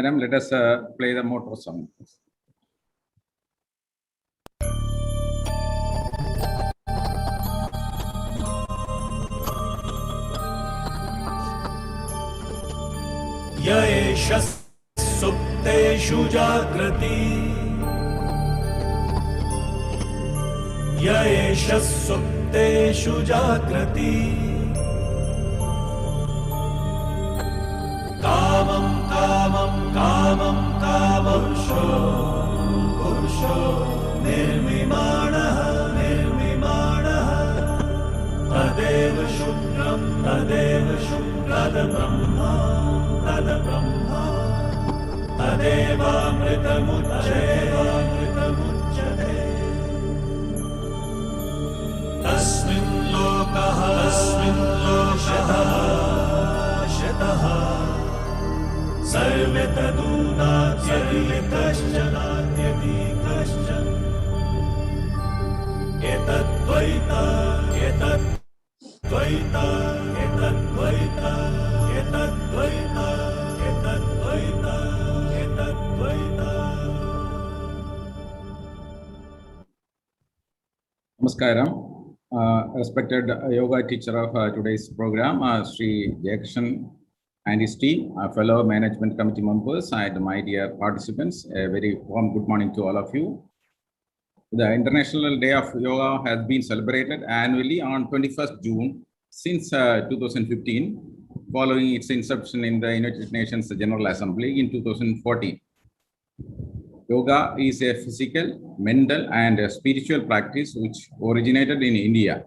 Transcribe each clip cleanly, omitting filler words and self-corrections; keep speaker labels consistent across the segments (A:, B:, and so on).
A: Madam, let us play the motto song.
B: Yaesha supteshu jagrati Yaesha supteshu jagrati Kamam kamam kamam kamamsho Pursho nirmimanaha nirmimanaha Tadeva shukram Tada brahma Tada brahma Tadevamritamuchyate Tasmin lokaha shataha Sarve tadunatyadi kaschanatyadi kaschan Etadvaita Etadvaita Etadvaita Etadvaita Etadvaita Etadvaita
A: Namaskaram. Respected yoga teacher of today's program, Sri Jackson and his team, fellow management committee members, and my dear participants, a very warm good morning to all of you. The International Day of Yoga has been celebrated annually on 21st June since 2015, following its inception in the United Nations General Assembly in 2014. Yoga is a physical, mental, and spiritual practice which originated in India.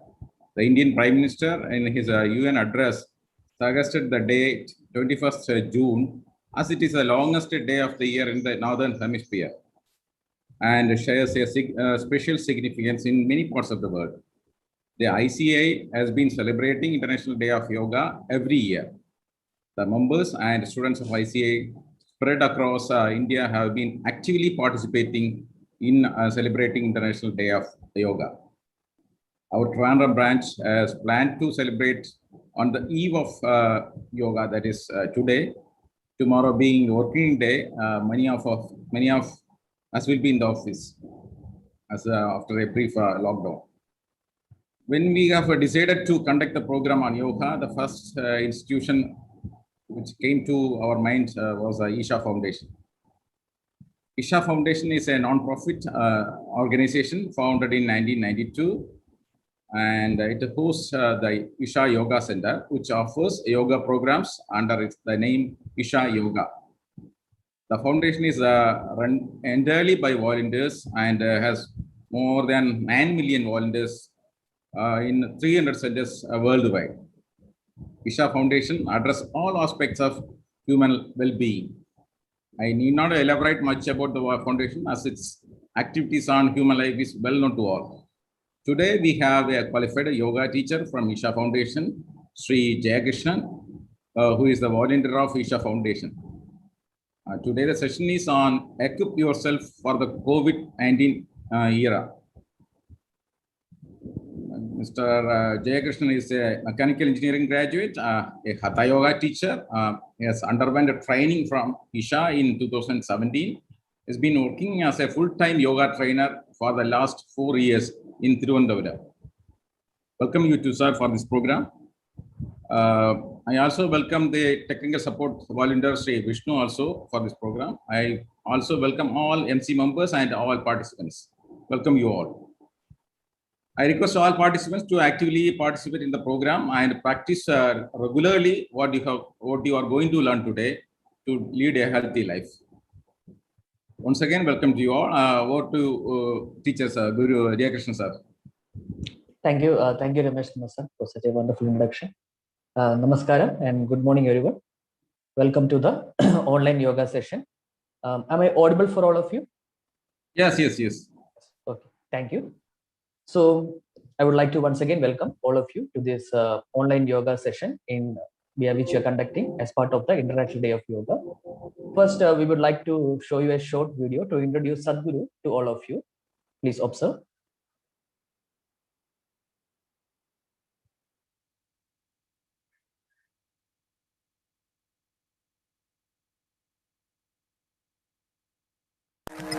A: The Indian Prime Minister, in his UN address, suggested the date 21st June as it is the longest day of the year in the Northern Hemisphere and shares a special significance in many parts of the world. The ICA has been celebrating International Day of Yoga every year. The members and students of ICA spread across India have been actively participating in celebrating International Day of Yoga. Our Trivandrum branch has planned to celebrate on the eve of yoga, that is today, tomorrow being working day. Many of us will be in the office as after a brief lockdown. When we have decided to conduct the program on yoga, the first institution which came to our minds was Isha Foundation. Isha Foundation is a non-profit organization founded in 1992, and it hosts the Isha Yoga Center, which offers yoga programs under the name Isha Yoga. The foundation is run entirely by volunteers and has more than 9 million volunteers in 300 centers worldwide. Isha Foundation addresses all aspects of human well-being. I need not elaborate much about the foundation as its activities on human life is well known to all. Today we have a qualified yoga teacher from Isha Foundation, Sri Jayakrishnan, who is the volunteer of Isha Foundation. Today the session is on equip yourself for the COVID-19 era. Mr. Jayakrishnan is a mechanical engineering graduate, a Hatha Yoga teacher. He has underwent a training from Isha in 2017. He's been working as a full-time yoga trainer for the last 4 years in Tiruvandavura. Welcome you to sir for this program. I also welcome the technical support volunteer Sri Vishnu also for this program. I also welcome all MC members and all participants. Welcome you all. I request all participants to actively participate in the program and practice regularly what you are going to learn today to lead a healthy life. Once again, welcome to you all. Over to teachers, Guru Jayakrishnan sir.
C: Thank you, Ramesh Kumar sir, for such a wonderful introduction. Namaskaram and good morning, everyone. Welcome to the online yoga session. Am I audible for all of you?
A: Yes.
C: Okay, thank you. So I would like to once again welcome all of you to this online yoga session via which you are conducting as part of the International Day of Yoga. First, we would like to show you a short video to introduce Sadhguru to all of you. Please observe.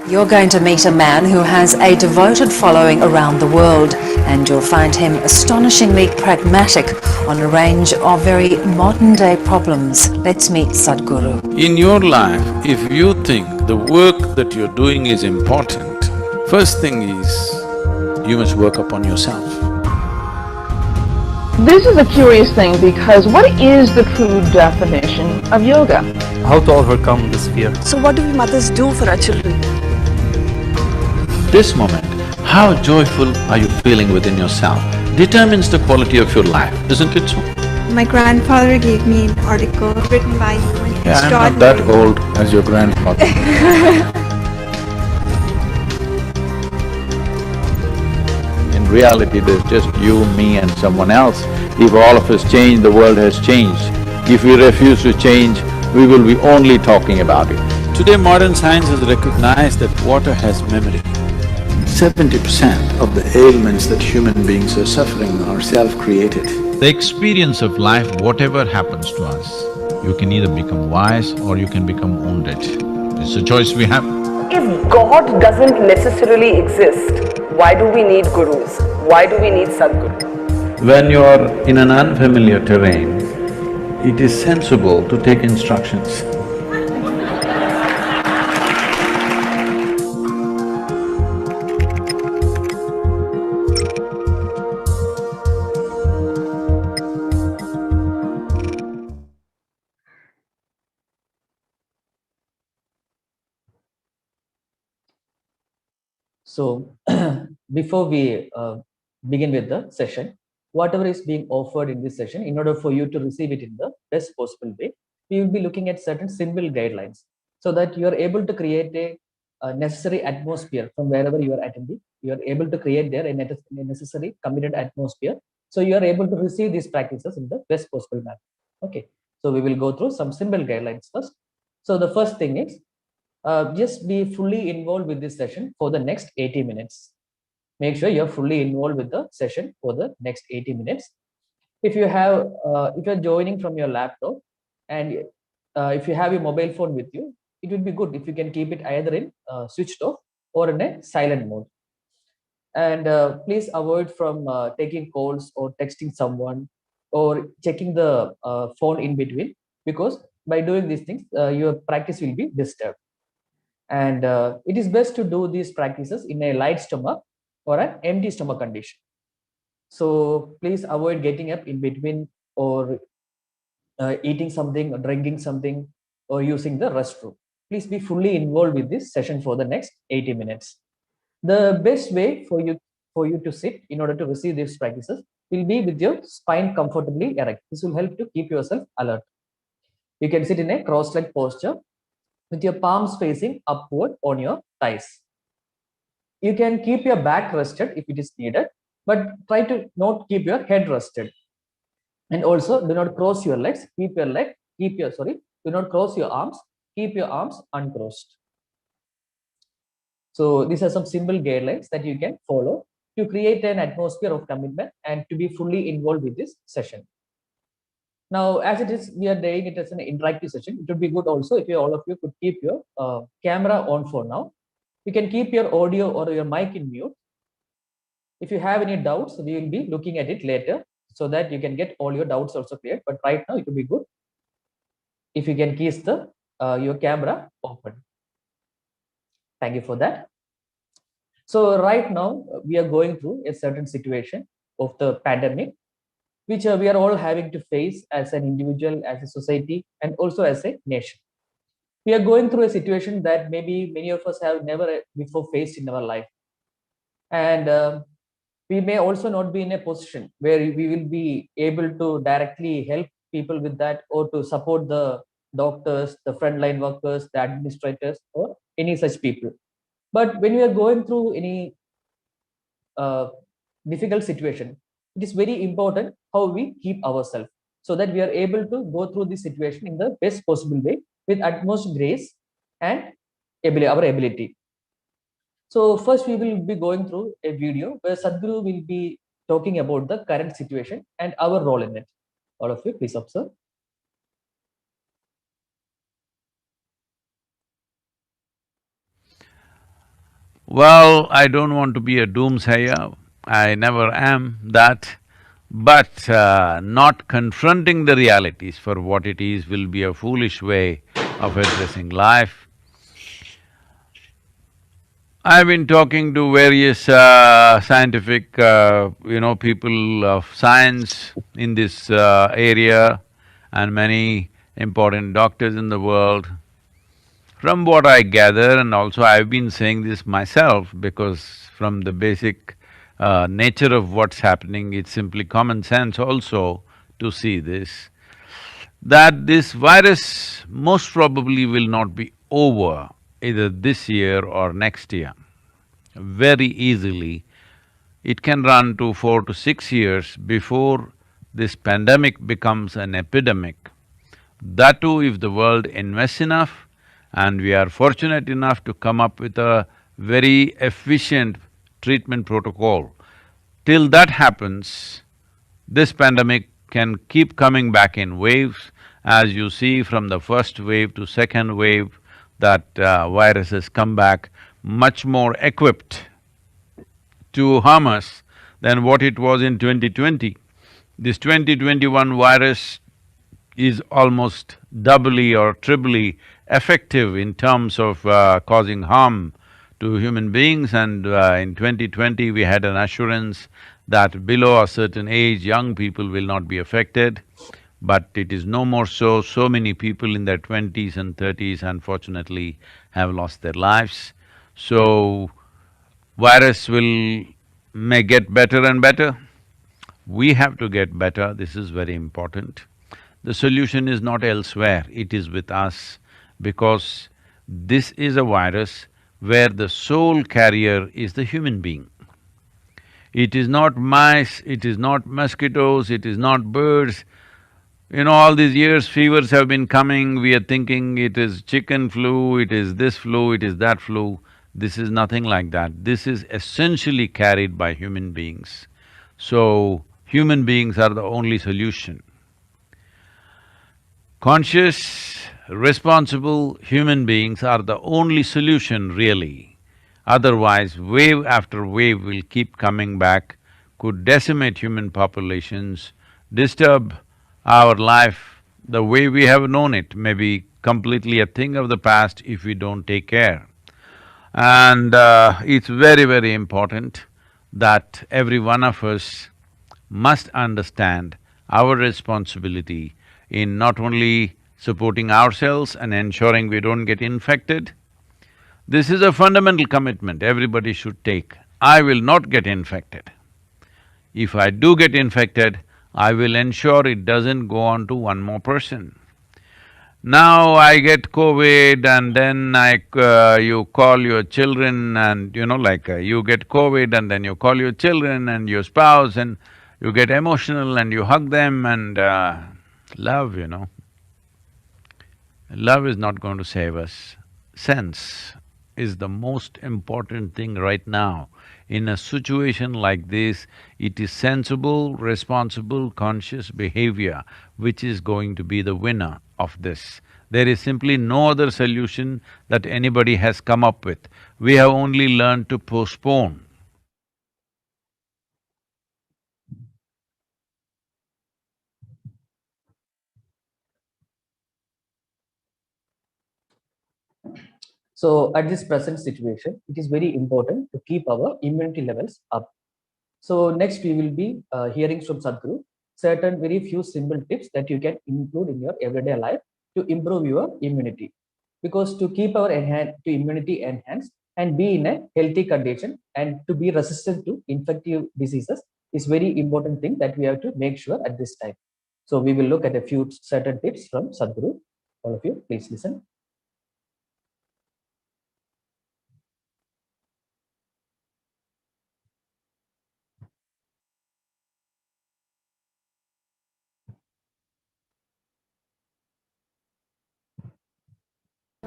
D: You're going to meet a man who has a devoted following around the world, and you'll find him astonishingly pragmatic on a range of very modern-day problems. Let's meet Sadhguru.
E: In your life, if you think the work that you're doing is important, first thing is you must work upon yourself.
F: This is a curious thing because what is the true definition of yoga?
G: How to overcome this fear.
H: So what do we mothers do for our children?
E: This moment, how joyful are you feeling within yourself determines the quality of your life, isn't it so?
I: My grandfather gave me an article written by you.
E: Yeah, I'm not that old as your grandfather. In reality, there's just you, me and someone else. If all of us change, the world has changed. If we refuse to change, we will be only talking about it. Today, modern science has recognized that water has memory. 70% of the ailments that human beings are suffering are self-created. The experience of life, whatever happens to us, you can either become wise or you can become wounded. It's a choice we have.
J: If God doesn't necessarily exist, why do we need gurus? Why do we need Sadhguru?
E: When you're in an unfamiliar terrain, it is sensible to take instructions.
C: So, before we begin with the session, whatever is being offered in this session, in order for you to receive it in the best possible way, we will be looking at certain simple guidelines so that you are able to create a necessary atmosphere from wherever you are attending. You are able to create there a necessary committed atmosphere. So you are able to receive these practices in the best possible manner. Okay. So we will go through some simple guidelines first. So the first thing is, just be fully involved with this session for the next 80 minutes. Make sure you're fully involved with the session for the next 80 minutes. If you have, if you're joining from your laptop and if you have your mobile phone with you, it would be good if you can keep it either in switched off or in a silent mode. And please avoid from taking calls or texting someone or checking the phone in between, because by doing these things, your practice will be disturbed. And it is best to do these practices in a light stomach or an empty stomach condition. So please avoid getting up in between or eating something or drinking something or using the restroom. Please be fully involved with this session for the next 80 minutes. The best way for you to sit in order to receive these practices will be with your spine comfortably erect. This will help to keep yourself alert. You can sit in a cross-legged posture with your palms facing upward on your thighs. You can keep your back rested if it is needed, but try to not keep your head rested. And also do not cross your legs, do not cross your arms, keep your arms uncrossed. So these are some simple guidelines that you can follow to create an atmosphere of commitment and to be fully involved with this session. Now, as it is, we are doing it as an interactive session. It would be good also if all of you could keep your camera on for now. You can keep your audio or your mic in mute. If you have any doubts, we will be looking at it later so that you can get all your doubts also cleared. But right now, it would be good if you can keep your camera open. Thank you for that. So right now, we are going through a certain situation of the pandemic, which we are all having to face as an individual, as a society, and also as a nation. We are going through a situation that maybe many of us have never before faced in our life. And we may also not be in a position where we will be able to directly help people with that or to support the doctors, the frontline workers, the administrators, or any such people. But when we are going through any difficult situation, it is very important how we keep ourselves so that we are able to go through this situation in the best possible way with utmost grace and our ability. So first we will be going through a video where Sadhguru will be talking about the current situation and our role in it. All of you, please observe.
E: Well, I don't want to be a doomsayer, I never am that, but not confronting the realities for what it is will be a foolish way of addressing life. I've been talking to various scientific, people of science in this area and many important doctors in the world. From what I gather, and also I've been saying this myself because from the basic nature of what's happening, it's simply common sense also to see this, that this virus most probably will not be over either this year or next year. Very easily, it can run to 4 to 6 years before this pandemic becomes an epidemic. That too, if the world invests enough and we are fortunate enough to come up with a very efficient treatment protocol. Till that happens, this pandemic can keep coming back in waves. As you see from the first wave to second wave, that virus has come back much more equipped to harm us than what it was in 2020. This 2021 virus is almost doubly or triply effective in terms of causing harm to human beings, and in 2020 we had an assurance that below a certain age, young people will not be affected. But it is no more so. So many people in their 20s and 30s unfortunately have lost their lives. So, virus may get better and better. We have to get better, this is very important. The solution is not elsewhere, it is with us, because this is a virus where the sole carrier is the human being. It is not mice, it is not mosquitoes, it is not birds. All these years fevers have been coming, we are thinking it is chicken flu, it is this flu, it is that flu. This is nothing like that. This is essentially carried by human beings. So, human beings are the only solution. Conscious, responsible human beings are the only solution really. Otherwise, wave after wave will keep coming back, could decimate human populations, disturb our life the way we have known it, may be completely a thing of the past if we don't take care. And it's very, very important that every one of us must understand our responsibility in not only supporting ourselves and ensuring we don't get infected. This is a fundamental commitment everybody should take. I will not get infected. If I do get infected, I will ensure it doesn't go on to one more person. Now I get COVID and then you call your children and you get COVID and then you call your children and your spouse and you get emotional and you hug them and love, Love is not going to save us. Sense is the most important thing right now. In a situation like this, it is sensible, responsible, conscious behavior which is going to be the winner of this. There is simply no other solution that anybody has come up with. We have only learned to postpone.
C: So at this present situation, it is very important to keep our immunity levels up. So next we will be hearing from Sadhguru certain very few simple tips that you can include in your everyday life to improve your immunity. Because to keep our immunity enhanced and be in a healthy condition and to be resistant to infective diseases is very important thing that we have to make sure at this time. So we will look at a few certain tips from Sadhguru. All of you, please listen.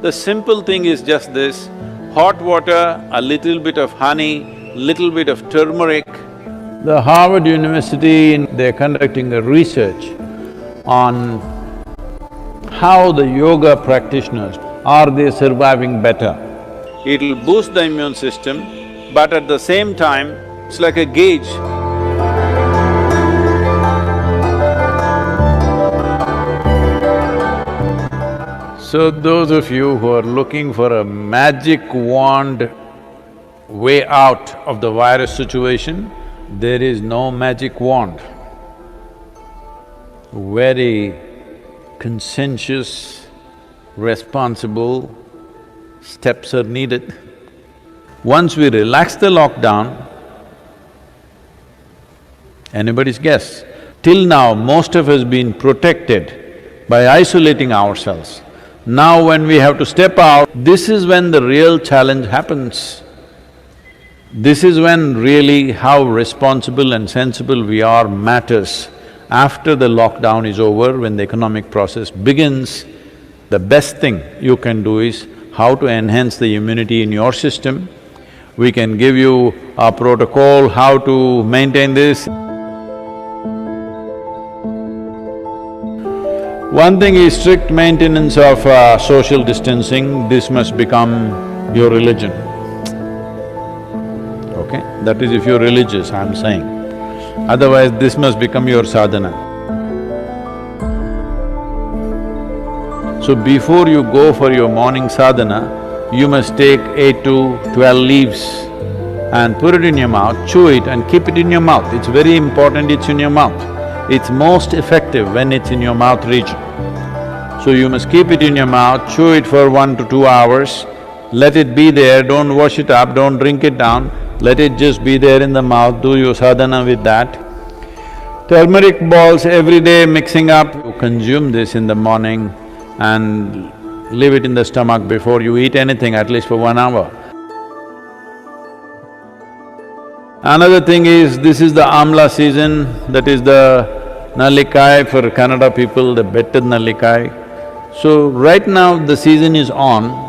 E: The simple thing is just this: hot water, a little bit of honey, little bit of turmeric. The Harvard University, they're conducting a research on how the yoga practitioners, are they surviving better? it'll boost the immune system, but at the same time, it's like a gauge. So those of you who are looking for a magic wand way out of the virus situation, there is no magic wand. Very conscientious, responsible steps are needed. Once we relax the lockdown, anybody's guess, till now most of us been protected by isolating ourselves. Now when we have to step out, this is when the real challenge happens. This is when really how responsible and sensible we are matters. After the lockdown is over, when the economic process begins, the best thing you can do is how to enhance the immunity in your system. We can give you a protocol, how to maintain this. One thing is strict maintenance of social distancing. This must become your religion, okay? That is if you're religious, I'm saying. Otherwise, this must become your sadhana. So before you go for your morning sadhana, you must take 8 to 12 leaves and put it in your mouth, chew it and keep it in your mouth. It's very important it's in your mouth. It's most effective when it's in your mouth region. So you must keep it in your mouth, chew it for 1 to 2 hours, let it be there, don't wash it up, don't drink it down, let it just be there in the mouth, do your sadhana with that. Turmeric balls every day mixing up, you consume this in the morning and leave it in the stomach before you eat anything, at least for 1 hour. Another thing is, this is the amla season, that is the Nallikai for Kannada people, the betted Nallikai. So right now the season is on,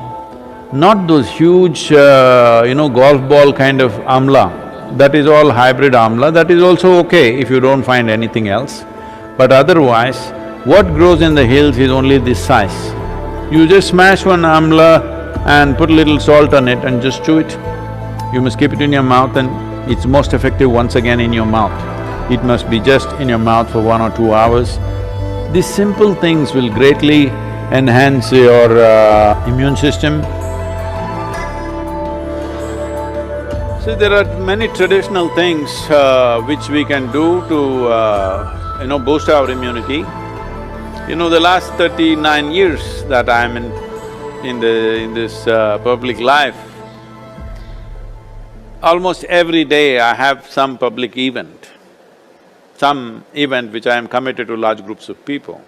E: not those huge, golf ball kind of amla. That is all hybrid amla, that is also okay if you don't find anything else. But otherwise, what grows in the hills is only this size. You just smash one amla and put a little salt on it and just chew it. You must keep it in your mouth and it's most effective once again in your mouth. It must be just in your mouth for 1 or 2 hours. These simple things will greatly enhance your immune system. So there are many traditional things which we can do to boost our immunity. The last 39 years that I'm in this public life, almost every day I have some public event, some event which I am committed to large groups of people.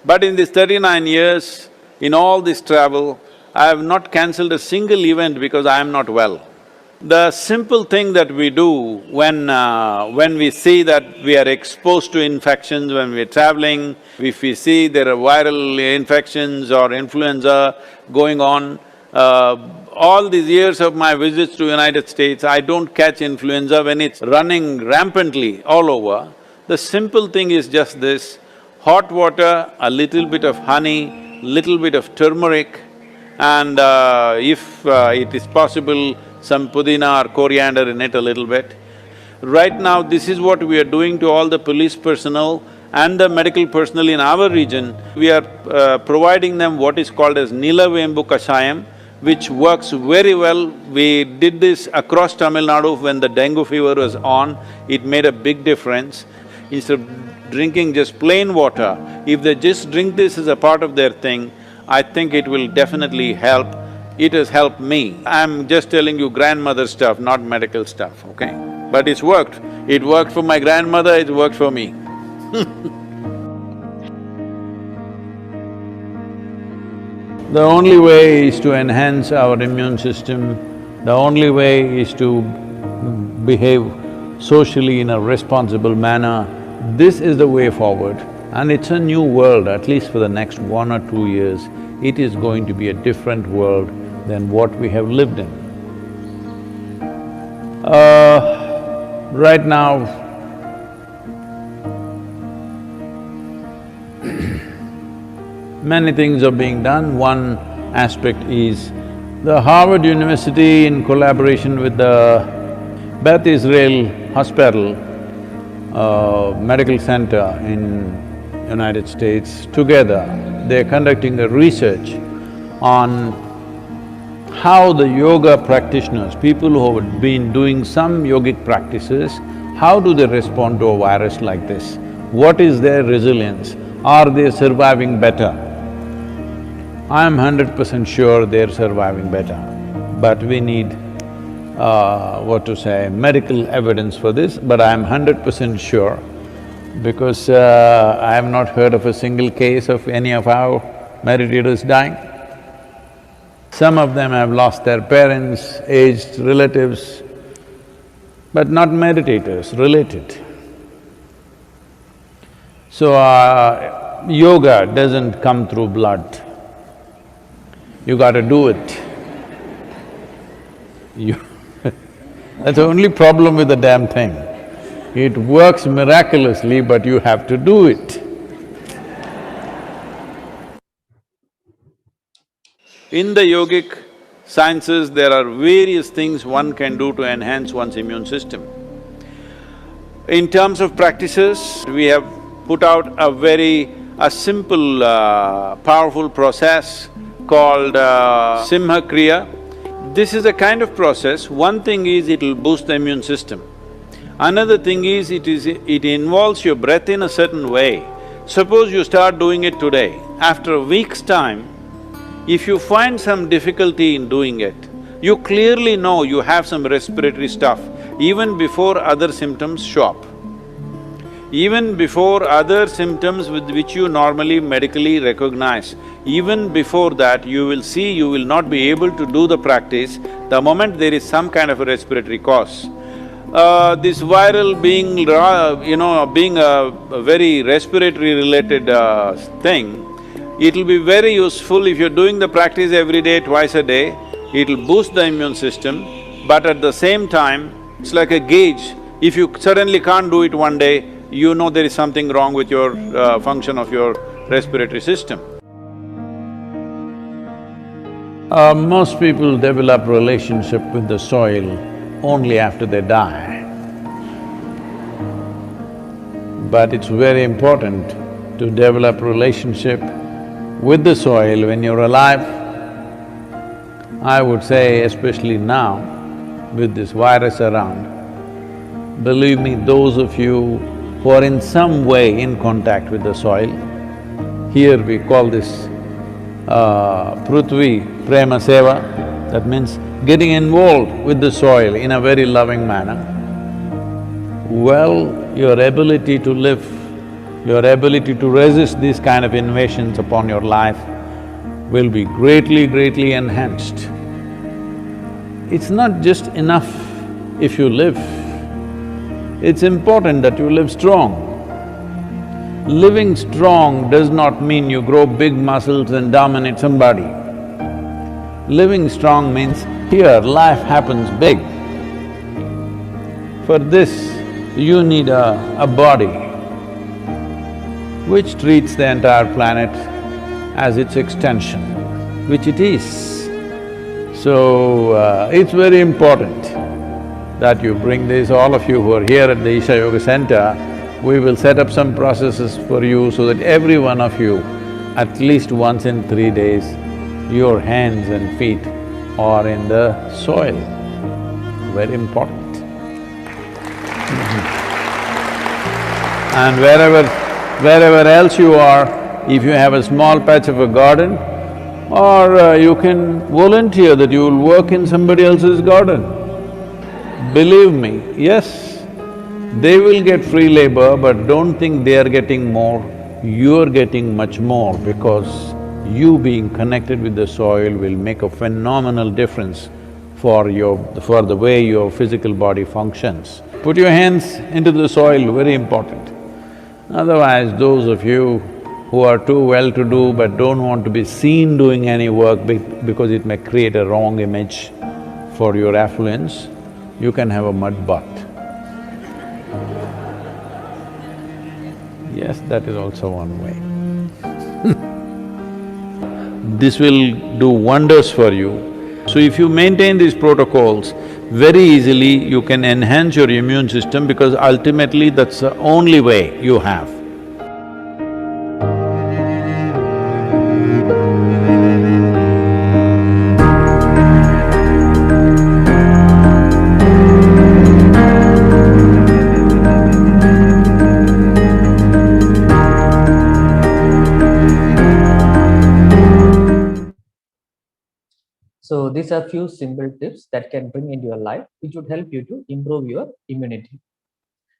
E: But in these 39 years, in all this travel, I have not cancelled a single event because I am not well. The simple thing that we do when we see that we are exposed to infections, when we are traveling, if we see there are viral infections or influenza going on, all these years of my visits to United States, I don't catch influenza when it's running rampantly all over. The simple thing is just this: hot water, a little bit of honey, little bit of turmeric, and if it is possible, some pudina or coriander in it a little bit. Right now, this is what we are doing to all the police personnel and the medical personnel in our region. We are providing them what is called as Nilavembu Kashayam, which works very well. We did this across Tamil Nadu when the dengue fever was on, it made a big difference. Instead of drinking just plain water, if they just drink this as a part of their thing, I think it will definitely help. It has helped me. I'm just telling you grandmother stuff, not medical stuff, okay? But it's worked. It worked for my grandmother, it worked for me. The only way is to enhance our immune system, the only way is to behave socially in a responsible manner. This is the way forward, and it's a new world, at least for the next 1 or 2 years. It is going to be a different world than what we have lived in. Right now, many things are being done. One aspect is The Harvard University, in collaboration with the Beth Israel Hospital Medical Center in United States, together they're conducting a research on how the yoga practitioners, people who have been doing some yogic practices, how do they respond to a virus like this? What is their resilience? Are they surviving better? I'm 100% sure they're surviving better, but we need, medical evidence for this, but I'm 100% sure because I have not heard of a single case of any of our meditators dying. Some of them have lost their parents, aged relatives, but not meditators, related. So, yoga doesn't come through blood. You gotta do it. That's the only problem with the damn thing. It works miraculously, but you have to do it. In the yogic sciences, there are various things one can do to enhance one's immune system. In terms of practices, we have put out a simple, powerful process called Simha Kriya. This is a kind of process. One thing is it'll boost the immune system. Another thing is it involves your breath in a certain way. Suppose you start doing it today, after a week's time, if you find some difficulty in doing it, you clearly know you have some respiratory stuff even before other symptoms show up. Even before other symptoms with which you normally medically recognize, even before that you will see you will not be able to do the practice the moment there is some kind of a respiratory cause. This viral being a very respiratory related thing, it'll be very useful if you're doing the practice every day, twice a day, it'll boost the immune system, but at the same time, it's like a gauge. If you suddenly can't do it one day, you know there is something wrong with your function of your respiratory system. Most people develop relationship with the soil only after they die. But it's very important to develop relationship with the soil when you're alive. I would say especially now, with this virus around, believe me, those of you who are in some way in contact with the soil, here we call this Prithvi Prema Seva, that means getting involved with the soil in a very loving manner. Well, your ability to live, your ability to resist these kind of invasions upon your life will be greatly enhanced. It's not just enough if you live, it's important that you live strong. Living strong does not mean you grow big muscles and dominate somebody. Living strong means here life happens big. For this, you need a body which treats the entire planet as its extension, which it is. So, it's very important that you bring this, all of you who are here at the Icai Yoga Center, we will set up some processes for you so that every one of you, at least once in 3 days, your hands and feet are in the soil. Very important. And wherever else you are, if you have a small patch of a garden, or you can volunteer that you will work in somebody else's garden. Believe me, yes, they will get free labor, but don't think they are getting more, you're getting much more because you being connected with the soil will make a phenomenal difference for the way your physical body functions. Put your hands into the soil, very important. Otherwise, those of you who are too well-to-do but don't want to be seen doing any work because it may create a wrong image for your affluence, you can have a mud bath. Yes, that is also one way. This will do wonders for you. So if you maintain these protocols, very easily you can enhance your immune system because ultimately that's the only way you have.
C: So these are few simple tips that can bring into your life, which would help you to improve your immunity.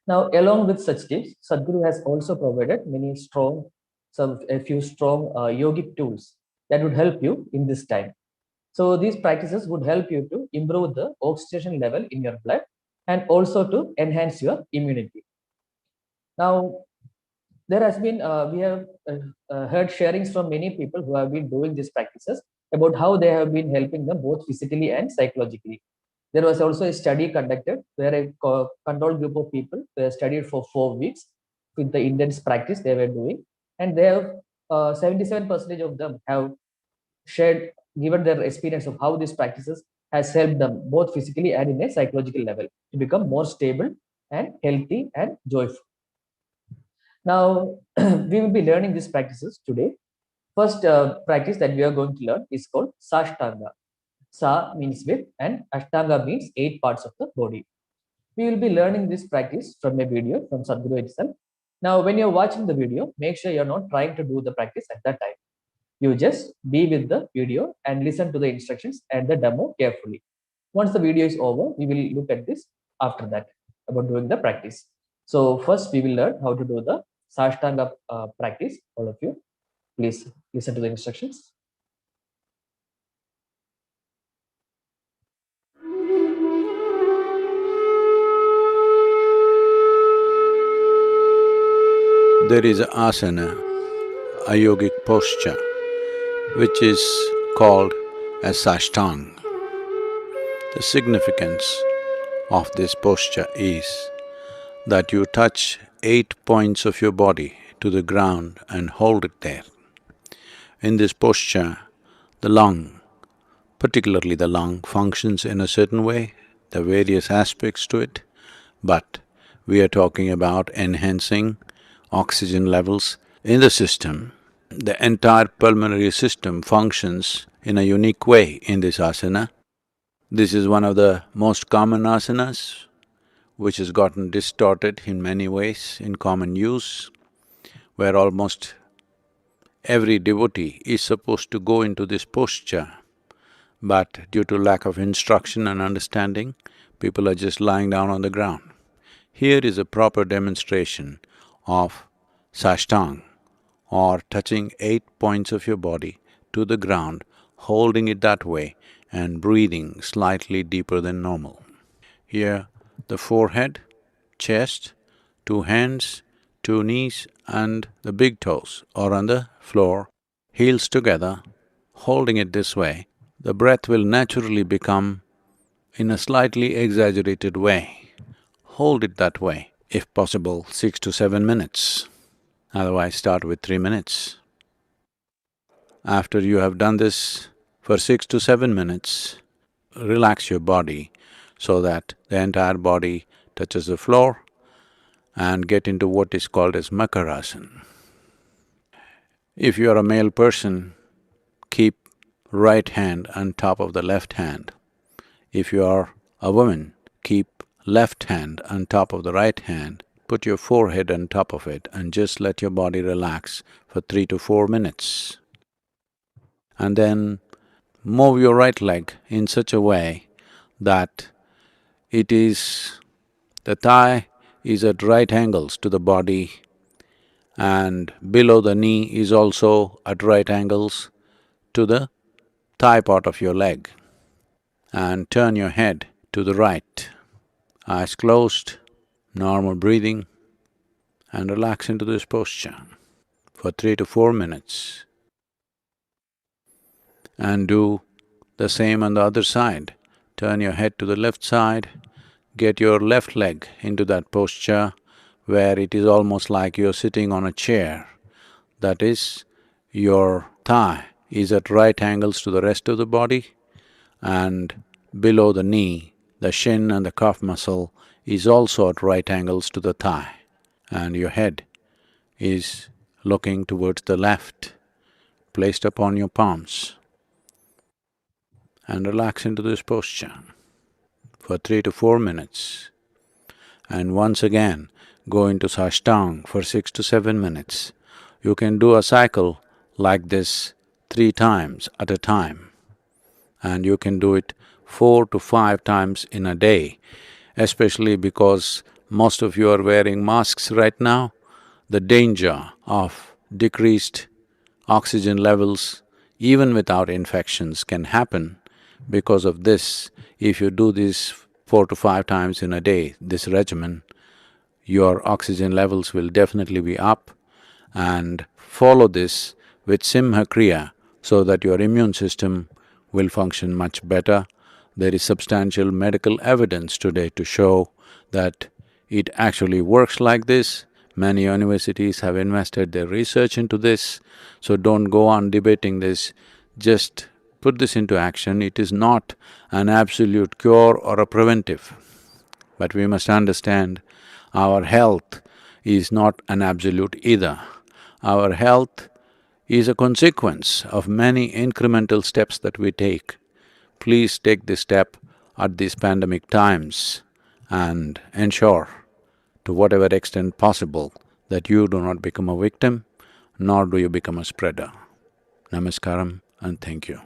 C: Now, along with such tips, Sadhguru has also provided a few strong yogic tools that would help you in this time. So these practices would help you to improve the oxygen level in your blood and also to enhance your immunity. Now, there has been we have heard sharings from many people who have been doing these practices about how they have been helping them both physically and psychologically. There was also a study conducted where a controlled group of people were studied for 4 weeks with the intense practice they were doing, and they have 77% of them have shared given their experience of how these practices has helped them both physically and in a psychological level to become more stable and healthy and joyful. Now, we will be learning these practices today. First practice that we are going to learn is called Sashtanga. Sa means with and Ashtanga means 8 parts of the body. We will be learning this practice from a video from Sadhguru itself. Now, when you're watching the video, make sure you're not trying to do the practice at that time. You just be with the video and listen to the instructions and the demo carefully. Once the video is over, we will look at this after that about doing the practice. So first we will learn how to do the Sashtanga practice. All of you, please listen to the instructions.
E: There is asana, a yogic posture, which is called as Sashtang. The significance of this posture is that you touch 8 points of your body to the ground and hold it there. In this posture, the lung, particularly the lung, functions in a certain way, there are various aspects to it, but we are talking about enhancing oxygen levels in the system. The entire pulmonary system functions in a unique way in this asana. This is one of the most common asanas, which has gotten distorted in many ways in common use, where almost every devotee is supposed to go into this posture, but due to lack of instruction and understanding, people are just lying down on the ground. Here is a proper demonstration of Sashtang, or touching 8 points of your body to the ground, holding it that way and breathing slightly deeper than normal. Here, the forehead, chest, 2 hands, 2 knees and the big toes are on the floor, heels together, holding it this way. The breath will naturally become in a slightly exaggerated way. Hold it that way, if possible 6 to 7 minutes, otherwise start with 3 minutes. After you have done this for 6 to 7 minutes, relax your body so that the entire body touches the floor and get into what is called as Makarasana. If you are a male person, keep right hand on top of the left hand. If you are a woman, keep left hand on top of the right hand, put your forehead on top of it and just let your body relax for 3 to 4 minutes. And then move your right leg in such a way that the thigh is at right angles to the body and below the knee is also at right angles to the thigh part of your leg. And turn your head to the right, eyes closed, normal breathing, and relax into this posture for 3 to 4 minutes. And do the same on the other side. Turn your head to the left side, get your left leg into that posture where it is almost like you're sitting on a chair. That is, your thigh is at right angles to the rest of the body and below the knee, the shin and the calf muscle is also at right angles to the thigh, and your head is looking towards the left, placed upon your palms, and relax into this posture for 3 to 4 minutes. And once again, go into Sashtang for 6 to 7 minutes. You can do a cycle like this 3 times at a time, and you can do it 4 to 5 times in a day, especially because most of you are wearing masks right now. The danger of decreased oxygen levels, even without infections, can happen because of this. If you do this 4 to 5 times in a day, this regimen, your oxygen levels will definitely be up, and follow this with Simha Kriya so that your immune system will function much better. There is substantial medical evidence today to show that it actually works like this. Many universities have invested their research into this, so don't go on debating this, just put this into action. It is not an absolute cure or a preventive, but we must understand our health is not an absolute either. Our health is a consequence of many incremental steps that we take. Please take this step at these pandemic times and ensure, to whatever extent possible, that you do not become a victim, nor do you become a spreader. Namaskaram and thank you.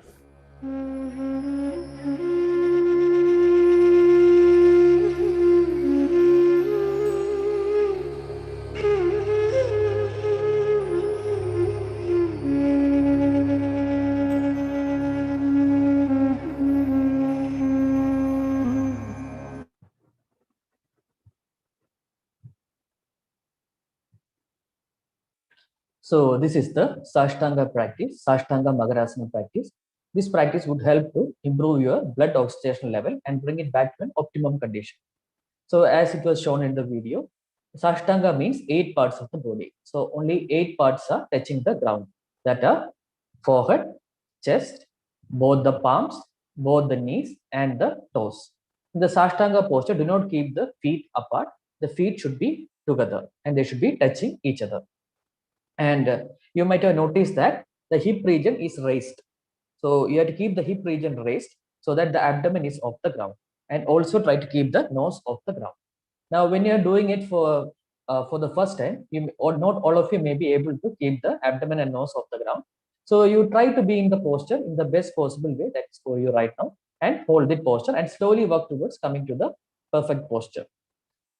C: So this is the Sashtanga practice, Sashtanga Magarasana practice. This practice would help to improve your blood oxidation level and bring it back to an optimum condition. So as it was shown in the video, Sashtanga means 8 parts of the body. So only 8 parts are touching the ground, that are forehead, chest, both the palms, both the knees and the toes. In the Sashtanga posture, do not keep the feet apart. The feet should be together and they should be touching each other. And you might have noticed that the hip region is raised. So you have to keep the hip region raised so that the abdomen is off the ground, and also try to keep the nose off the ground. Now, when you are doing it for the first time, or not all of you may be able to keep the abdomen and nose off the ground. So you try to be in the posture in the best possible way that is for you right now, and hold the posture and slowly work towards coming to the perfect posture.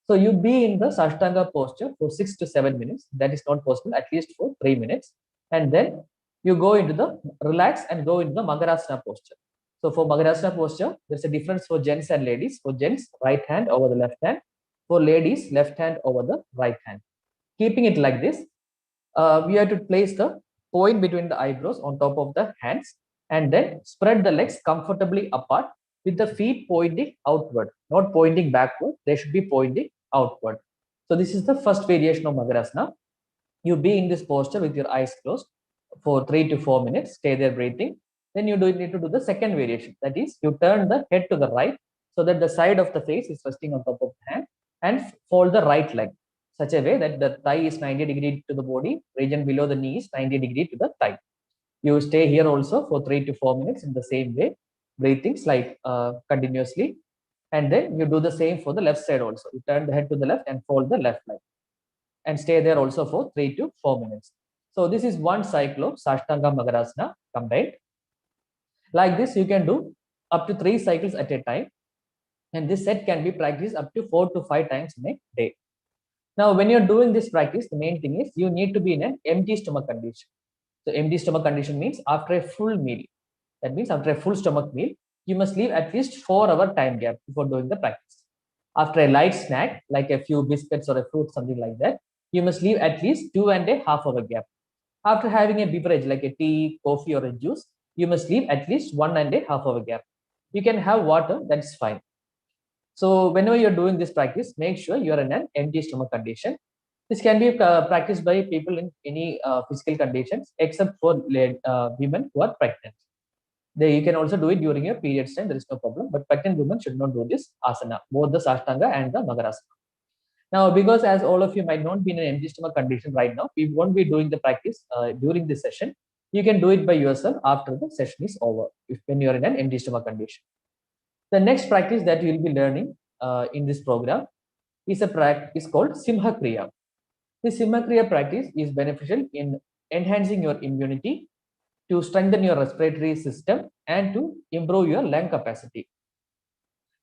C: So you be in the Sashtanga posture for 6 to 7 minutes. That is not possible, at least for 3 minutes. And then you go into the relax and go into the Magarasana posture. So for Magarasana posture, there's a difference for gents and ladies. For gents, right hand over the left hand. For ladies, left hand over the right hand. Keeping it like this, we have to place the point between the eyebrows on top of the hands, and then spread the legs comfortably apart with the feet pointing outward, not pointing backward. They should be pointing outward. So this is the first variation of Magarasana. You be in this posture with your eyes closed for 3 to 4 minutes. Stay there breathing. Then you need to do the second variation. That is, you turn the head to the right so that the side of the face is resting on top of the hand, and fold the right leg such a way that the thigh is 90 degree to the body, region below the knee is 90 degree to the thigh. You stay here also for 3 to 4 minutes in the same way, breathing continuously. And then you do the same for the left side also. You turn the head to the left and fold the left leg, and stay there also for 3 to 4 minutes. So this is one cycle of Sashtanga Magarasana combined. Like this, you can do up to 3 cycles at a time. And this set can be practiced up to 4 to 5 times in a day. Now, when you're doing this practice, the main thing is you need to be in an empty stomach condition. So empty stomach condition means after a full meal. That means after a full stomach meal, you must leave at least 4-hour time gap before doing the practice. After a light snack, like a few biscuits or a fruit, something like that, you must leave at least 2.5 hour gap. After having a beverage like a tea, coffee, or a juice, you must leave at least 1.5 hour gap. You can have water, that's fine. So whenever you're doing this practice, make sure you're in an empty stomach condition. This can be practiced by people in any physical conditions except for women who are pregnant. You can also do it during your periods time, there is no problem, but pregnant women should not do this asana, both the Sashtanga and the Makarasana. Now, because as all of you might not be in an empty stomach condition right now, we won't be doing the practice during this session. You can do it by yourself after the session is over, when you're in an empty stomach condition. The next practice that you will be learning in this program is called Simha Kriya. The Simha Kriya practice is beneficial in enhancing your immunity, to strengthen your respiratory system, and to improve your lung capacity.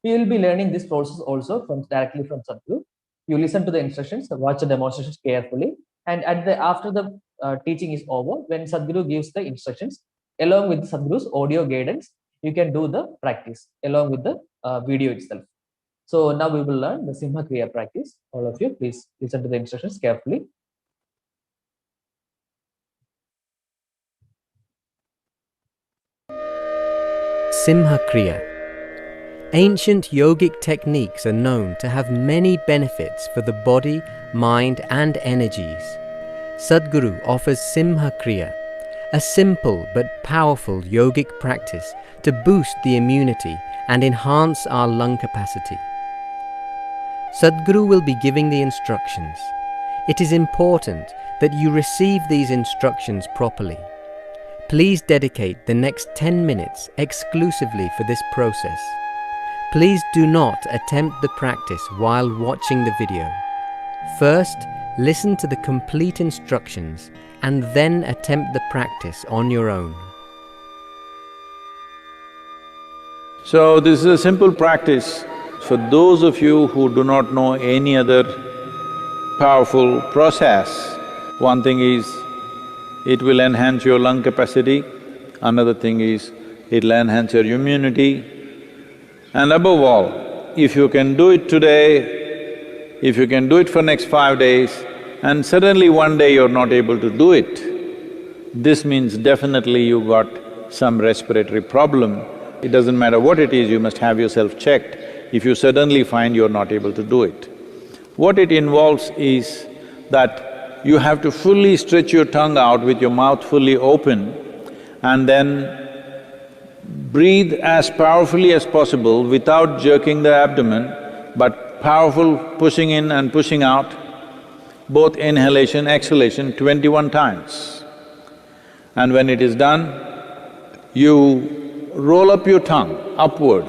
C: We will be learning this process also directly from Sadhguru. You listen to the instructions, watch the demonstrations carefully, and after the teaching is over, when Sadhguru gives the instructions, along with Sadhguru's audio guidance, you can do the practice along with the video itself. So now we will learn the Simha Kriya practice. All of you, please listen to the instructions carefully.
K: Simha Kriya. Ancient yogic techniques are known to have many benefits for the body, mind and energies. Sadhguru offers Simha Kriya, a simple but powerful yogic practice to boost the immunity and enhance our lung capacity. Sadhguru will be giving the instructions. It is important that you receive these instructions properly. Please dedicate the next 10 minutes exclusively for this process. Please do not attempt the practice while watching the video. First, listen to the complete instructions and then attempt the practice on your own.
E: So this is a simple practice for those of you who do not know any other powerful process. One thing is, it will enhance your lung capacity. Another thing is, it'll enhance your immunity. And above all, if you can do it today, if you can do it for next 5 days, and suddenly one day you're not able to do it, this means definitely you got some respiratory problem. It doesn't matter what it is, you must have yourself checked if you suddenly find you're not able to do it. What it involves is that you have to fully stretch your tongue out with your mouth fully open and then breathe as powerfully as possible without jerking the abdomen, but powerful pushing in and pushing out, both inhalation, exhalation, 21 times. And when it is done, you roll up your tongue upward,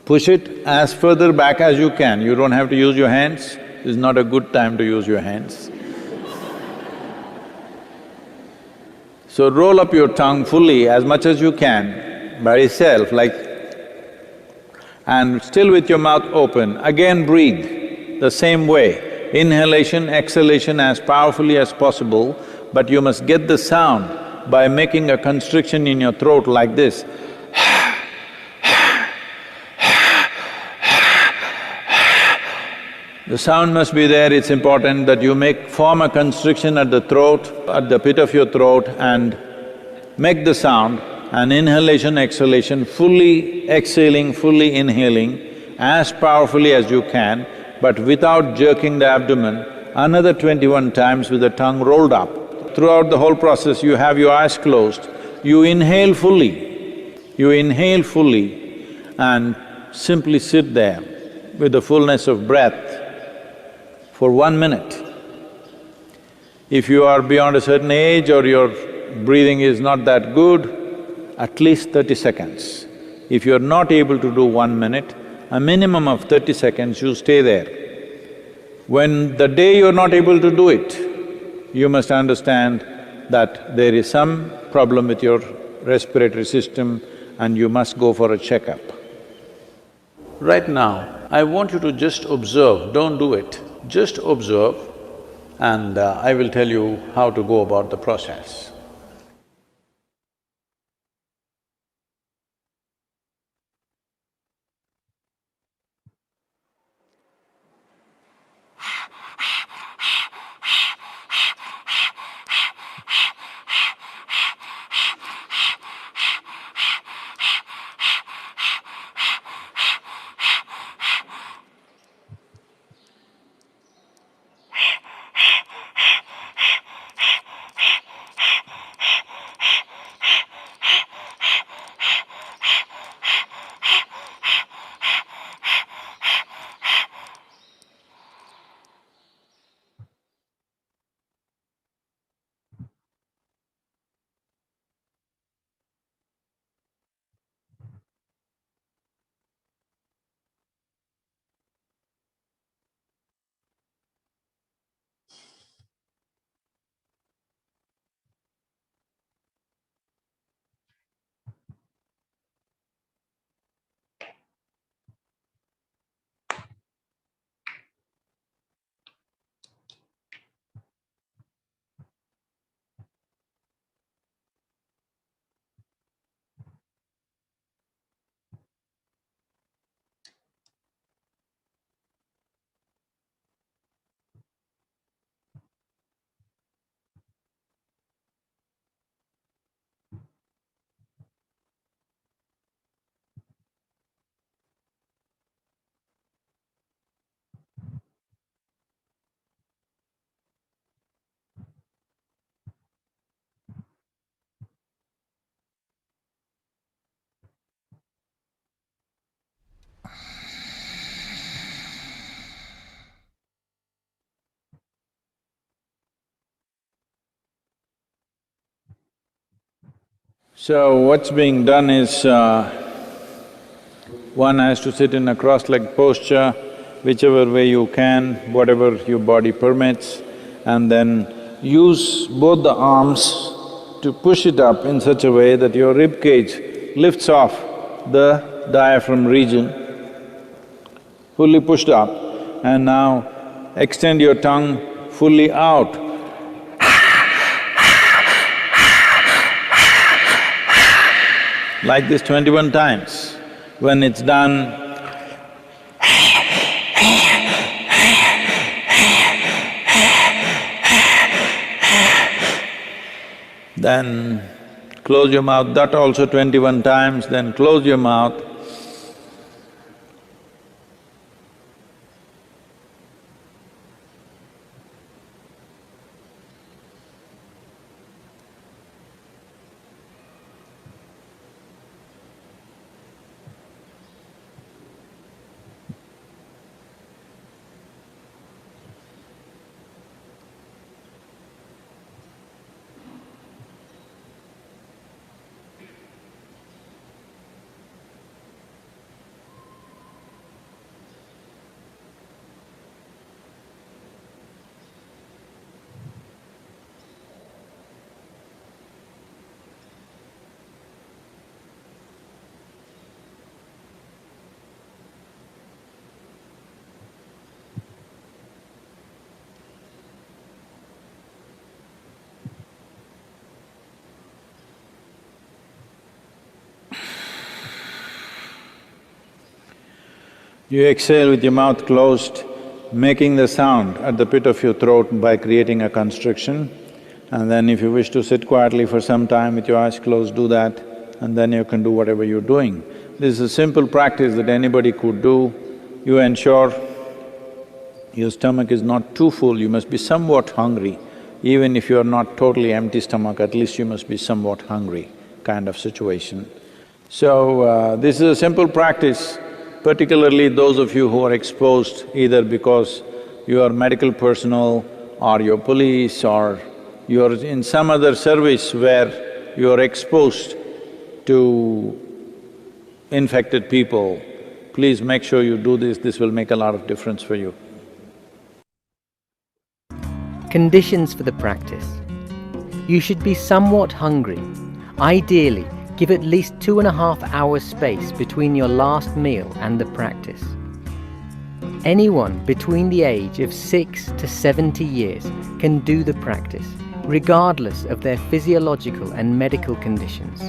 E: push it as further back as you can. You don't have to use your hands, it's not a good time to use your hands. So roll up your tongue fully as much as you can by itself, and still with your mouth open. Again breathe the same way, inhalation, exhalation as powerfully as possible, but you must get the sound by making a constriction in your throat like this. The sound must be there, it's important that you form a constriction at the throat, at the pit of your throat and make the sound, and inhalation, exhalation, fully exhaling, fully inhaling as powerfully as you can, but without jerking the abdomen, another 21 times with the tongue rolled up. Throughout the whole process, you have your eyes closed, you inhale fully and simply sit there with the fullness of breath for 1 minute. If you are beyond a certain age or your breathing is not that good, at least 30 seconds. If you're not able to do 1 minute, a minimum of 30 seconds you stay there. When the day you're not able to do it, you must understand that there is some problem with your respiratory system and you must go for a checkup. Right now, I want you to just observe, don't do it, just observe and I will tell you how to go about the process. So what's being done is, one has to sit in a cross-legged posture, whichever way you can, whatever your body permits, and then use both the arms to push it up in such a way that your rib cage lifts off the diaphragm region, fully pushed up, and now extend your tongue fully out. Like this 21 times. When it's done, then close your mouth, that also 21 times, then close your mouth. You exhale with your mouth closed, making the sound at the pit of your throat by creating a constriction. And then if you wish to sit quietly for some time with your eyes closed, do that, and then you can do whatever you're doing. This is a simple practice that anybody could do. You ensure your stomach is not too full, you must be somewhat hungry. Even if you're not totally empty stomach, at least you must be somewhat hungry kind of situation. So, this is a simple practice, particularly those of you who are exposed either because you are medical personnel or you're police or you're in some other service where you're exposed to infected people, please make sure you do this will make a lot of difference for you.
K: Conditions for the practice. You should be somewhat hungry. Ideally, give at least 2.5 hours space between your last meal and the practice. Anyone between the age of 6 to 70 years can do the practice, regardless of their physiological and medical conditions.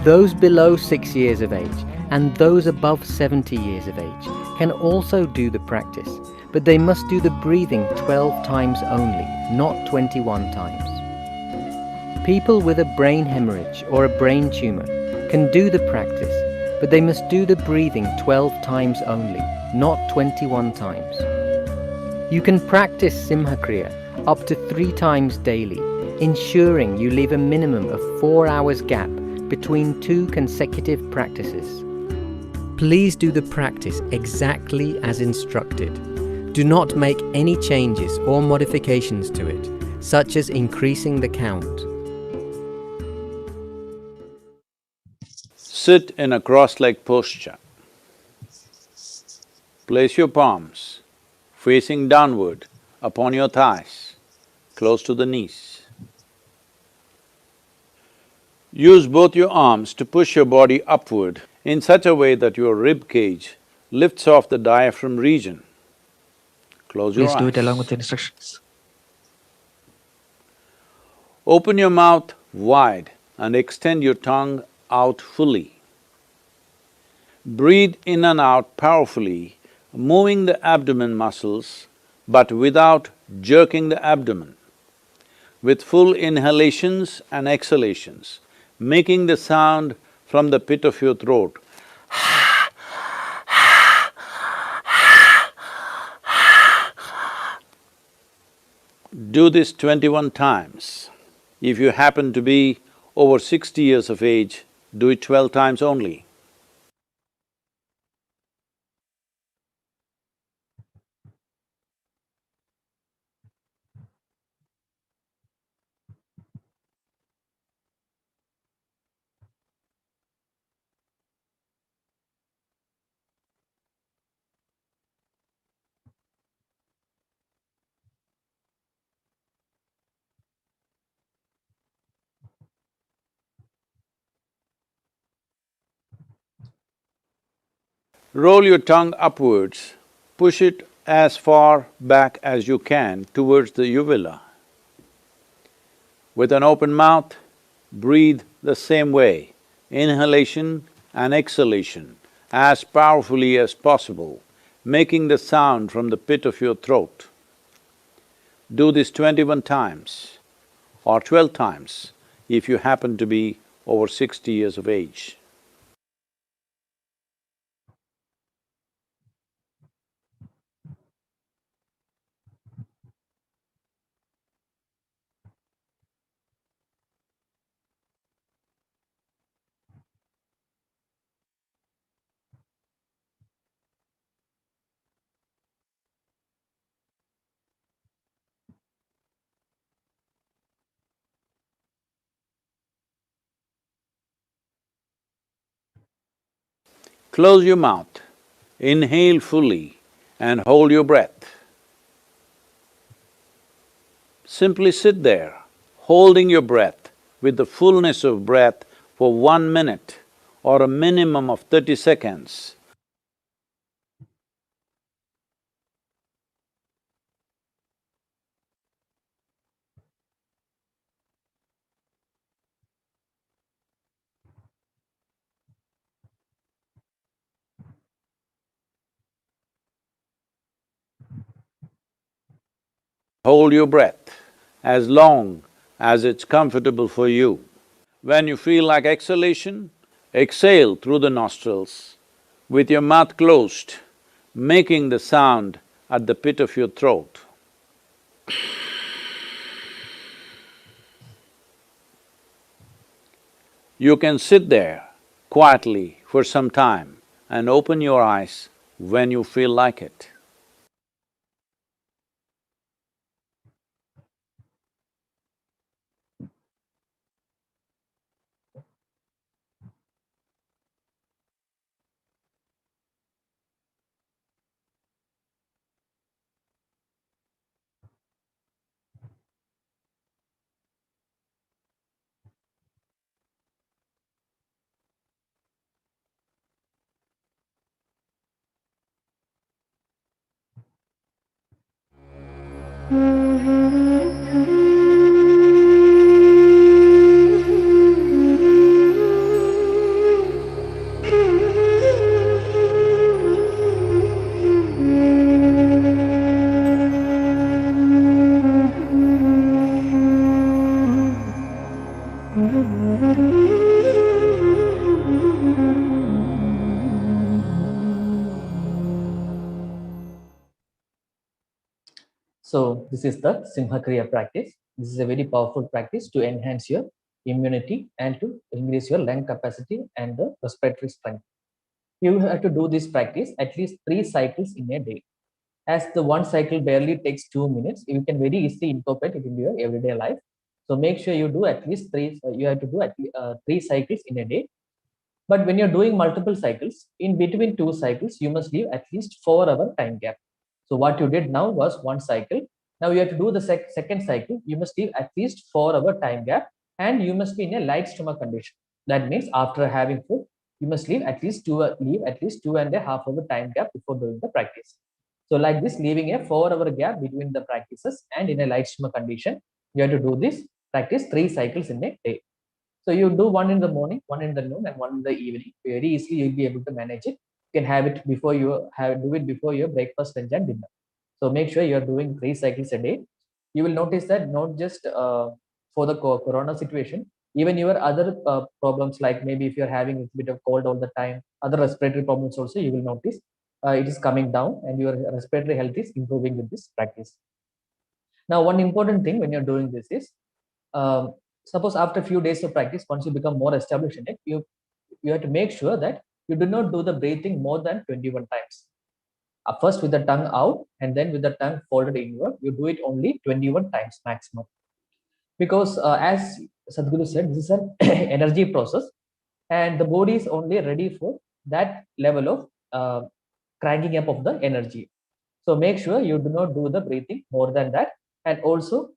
K: Those below 6 years of age and those above 70 years of age can also do the practice, but they must do the breathing 12 times only, not 21 times. People with a brain hemorrhage or a brain tumor can do the practice, but they must do the breathing 12 times only, not 21 times. You can practice Simha Kriya up to 3 times daily, ensuring you leave a minimum of 4 hours gap between 2 consecutive practices. Please do the practice exactly as instructed. Do not make any changes or modifications to it, such as increasing the count.
E: Sit in a cross-legged posture. Place your palms facing downward upon your thighs, close to the knees. Use both your arms to push your body upward in such a way that your rib cage lifts off the diaphragm region. Close your eyes.
C: Please do it along with the instructions.
E: Open your mouth wide and extend your tongue out fully. Breathe in and out powerfully, moving the abdomen muscles but without jerking the abdomen. With full inhalations and exhalations, making the sound from the pit of your throat. Do this 21 times. If you happen to be over 60 years of age, do it 12 times only. Roll your tongue upwards, push it as far back as you can towards the uvula. With an open mouth, breathe the same way, inhalation and exhalation as powerfully as possible, making the sound from the pit of your throat. Do this 21 times or 12 times if you happen to be over 60 years of age. Close your mouth, inhale fully and hold your breath. Simply sit there, holding your breath with the fullness of breath for 1 minute or a minimum of 30 seconds. Hold your breath as long as it's comfortable for you. When you feel like exhalation, exhale through the nostrils with your mouth closed, making the sound at the pit of your throat. You can sit there quietly for some time and open your eyes when you feel like it.
C: So this is the Simhakriya practice. This is a very powerful practice to enhance your immunity and to increase your lung capacity and the respiratory strength. You have to do this practice at least 3 cycles in a day. As the one cycle barely takes 2 minutes, you can very easily incorporate it into your everyday life. So make sure you do at least you have to do at least 3 cycles in a day. But when you're doing multiple cycles, in between 2 cycles, you must leave at least 4-hour time gap. So what you did now was one cycle. Now you have to do the second cycle. You must leave at least 4-hour time gap and you must be in a light stomach condition. That means after having food, you must leave at least 2.5 hour time gap before doing the practice. So like this, leaving a 4-hour gap between the practices and in a light stomach condition, you have to do this practice 3 cycles in a day. So you do one in the morning, one in the noon, and one in the evening. Very easily you'll be able to manage it. You can have it before do it before your breakfast, lunch, and dinner. So make sure you're doing 3 cycles a day. You will notice that not just for the corona situation, even your other problems, like maybe if you're having a bit of cold all the time, other respiratory problems also, you will notice it is coming down and your respiratory health is improving with this practice. Now, one important thing when you're doing this is, suppose after a few days of practice, once you become more established in it, you have to make sure that you do not do the breathing more than 21 times. First with the tongue out and then with the tongue folded inward, you do it only 21 times maximum. Because as Sadhguru said, this is an energy process and the body is only ready for that level of cranking up of the energy. So make sure you do not do the breathing more than that, and also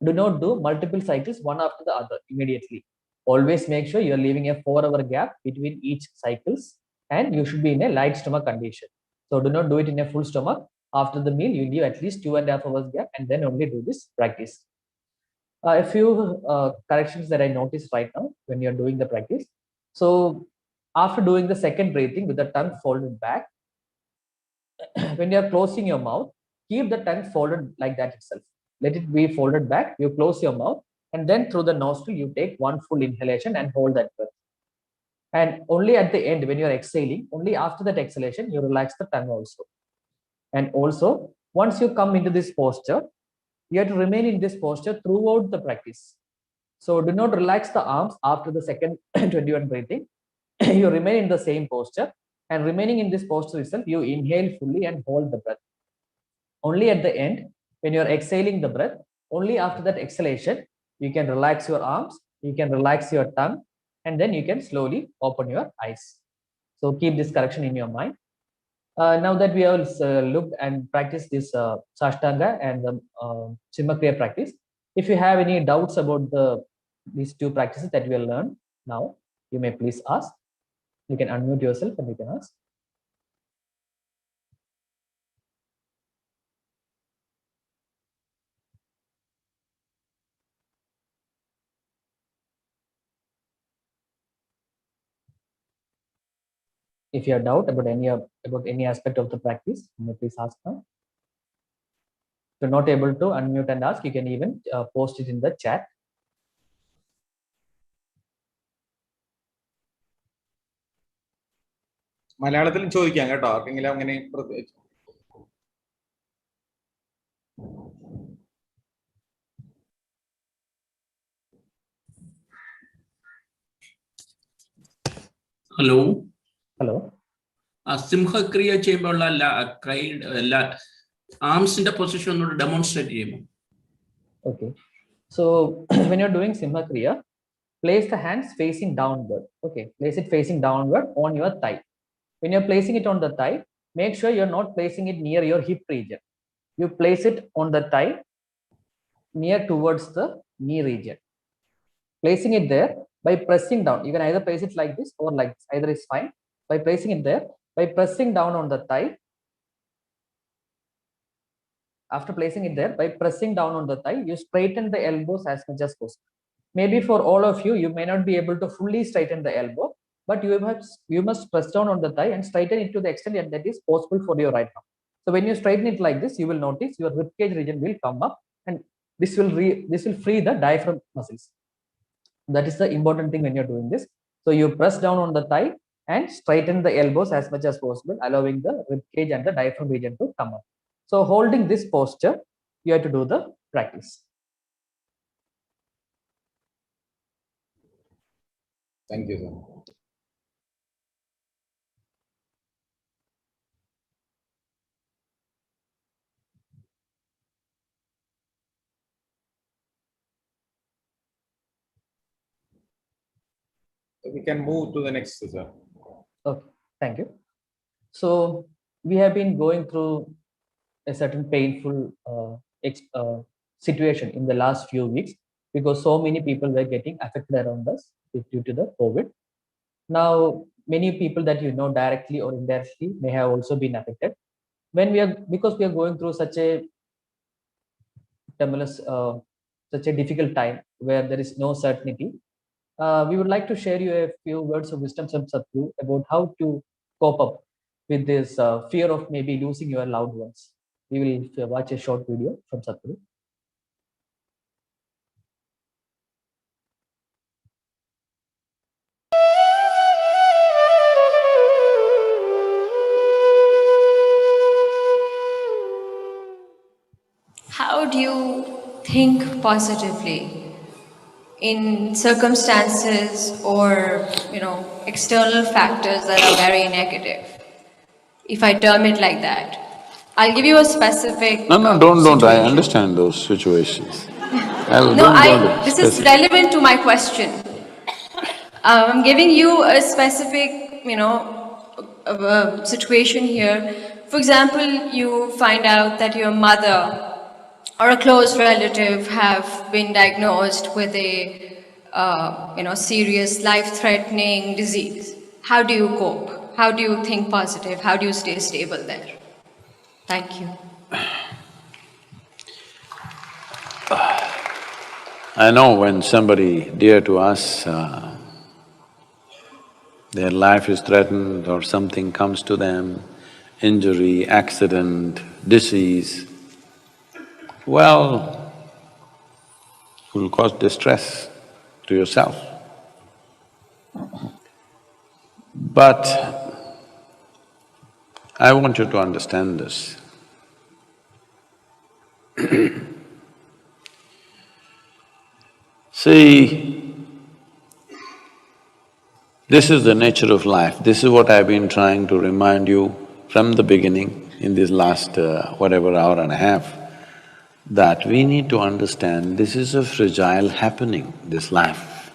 C: do not do multiple cycles one after the other immediately. Always make sure you're leaving a 4-hour gap between each cycles and you should be in a light stomach condition. So do not do it in a full stomach. After the meal, you leave at least 2.5 hours gap and then only do this practice. A few corrections that I noticed right now when you're doing the practice. So after doing the second breathing with the tongue folded back, when you're closing your mouth, keep the tongue folded like that itself. Let it be folded back. You close your mouth and then through the nostril, you take one full inhalation and hold that breath. And only at the end, when you're exhaling, only after that exhalation, you relax the tongue also. And also, once you come into this posture, you have to remain in this posture throughout the practice. So do not relax the arms after the second 21 breathing. You remain in the same posture, and remaining in this posture itself, you inhale fully and hold the breath. Only at the end, when you're exhaling the breath, only after that exhalation, you can relax your arms, you can relax your tongue, and then you can slowly open your eyes. So keep this correction in your mind. Now that we have looked and practiced this Sashtanga and the Simha-Kriya practice, if you have any doubts about these two practices that we have learned now, you may please ask. You can unmute yourself and you can ask. If you have doubt about any aspect of the practice, you may please ask now. If you're not able to unmute and ask, you can even post it in the chat.
A: മലയാളത്തിലും ചോദിക്കാം കേട്ടോ, ആർക്കെങ്കിലും അങ്ങനെ പ്രത്യേകിച്ച്.
L: Hello
C: hello
L: സിംഹക്രിയ ചെയ്യുമ്പോഴുള്ള ആംസിന്റെ position ഒന്നുകൂടെ demonstrate ചെയ്യുമോ?
C: Okay, so when you're doing Simha Kriya, place the hands facing downward. Okay, place it facing downward on your thigh. When you're placing it on the thigh, make sure you're not placing it near your hip region. You place it on the thigh near towards the knee region. Placing it there by pressing down. You can either place it like this or like this. Either is fine. By placing it there, by pressing down on the thigh. After placing it there, by pressing down on the thigh, you straighten the elbows as much as possible. Maybe for all of you, you may not be able to fully straighten the elbow, but you must press down on the thigh and straighten it to the extent that is possible for your right arm. So when you straighten it like this, you will notice your ribcage region will come up, and this will free the diaphragm muscles. That is the important thing when you're doing this. So you press down on the thigh and straighten the elbows as much as possible, allowing the ribcage and the diaphragm region to come up. So holding this posture, you have to do the practice.
A: Thank you, sir. We can move to the next, sir.
C: Okay, thank you. So we have been going through a certain painful situation in the last few weeks because so many people were getting affected around us due to the COVID. Now, many people that you know directly or indirectly may have also been affected. Because we are going through such a difficult time where there is no certainty. We would like to share you a few words of wisdom from Sadhguru about how to cope up with this fear of maybe losing your loved ones. We will watch a short video from Sadhguru.
M: How do you think positively in circumstances or external factors that are very negative, if I term it like that? I'll give you a specific
E: No, don't. I understand those situations.
M: This is relevant to my question. I'm giving you a specific situation here. For example, you find out that your mother or a close relative have been diagnosed with a serious life-threatening disease. How do you cope? how do you think positive? How do you stay stable there? Thank you.
E: I know when somebody dear to us, their life is threatened or something comes to them, injury, accident, disease, well, it will cause distress to yourself. But I want you to understand this. See, this is the nature of life. This is what I've been trying to remind you from the beginning in this last whatever hour and a half, that we need to understand this is a fragile happening, this life.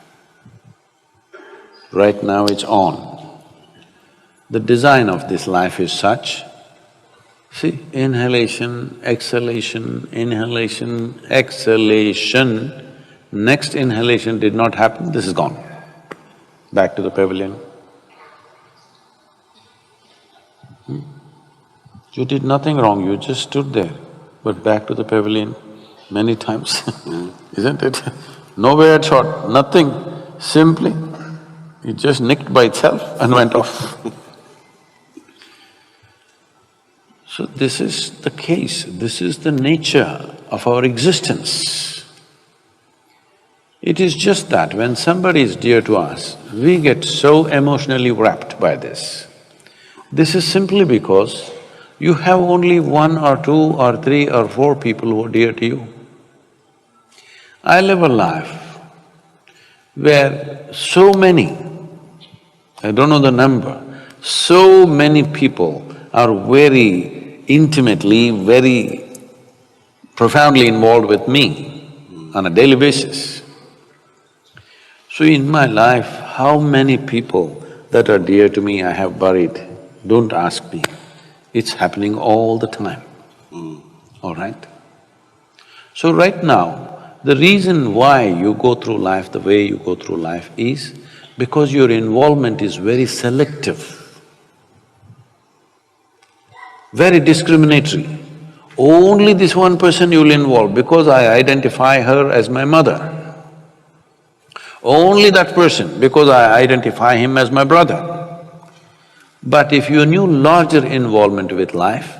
E: Right now it's on. The design of this life is such, see, inhalation, exhalation, next inhalation did not happen, this is gone. Back to the pavilion. You did nothing wrong, you just stood there, but back to the pavilion many times, isn't it? No bad shot, nothing, simply it just nicked by itself and went off. So this is the case, this is the nature of our existence. It is just that when somebody is dear to us, we get so emotionally wrapped by this. This is simply because you have only one or two or three or four people who are dear to you. I live a life where so many, I don't know the number, so many people are very intimately, very profoundly involved with me on a daily basis. So in my life, how many people that are dear to me I have buried, don't ask me. It's happening all the time, all right? So right now, the reason why you go through life the way you go through life is because your involvement is very selective, very discriminatory. Only this one person you'll involve because I identify her as my mother. Only that person because I identify him as my brother. But if you knew larger involvement with life,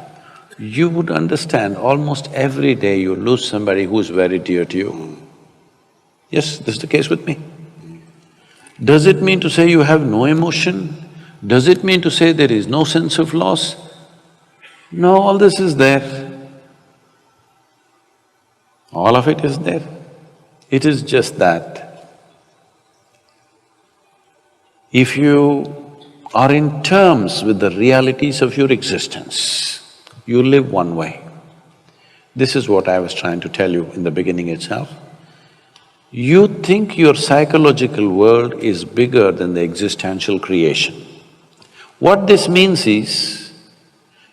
E: you would understand almost every day you lose somebody who's very dear to you. Yes, this is the case with me. Does it mean to say you have no emotion? Does it mean to say there is no sense of loss? No, all this is there. All of it is there. It is just that if you are in terms with the realities of your existence, you live one way. This is what I was trying to tell you in the beginning itself. You think your psychological world is bigger than the existential creation. What this means is,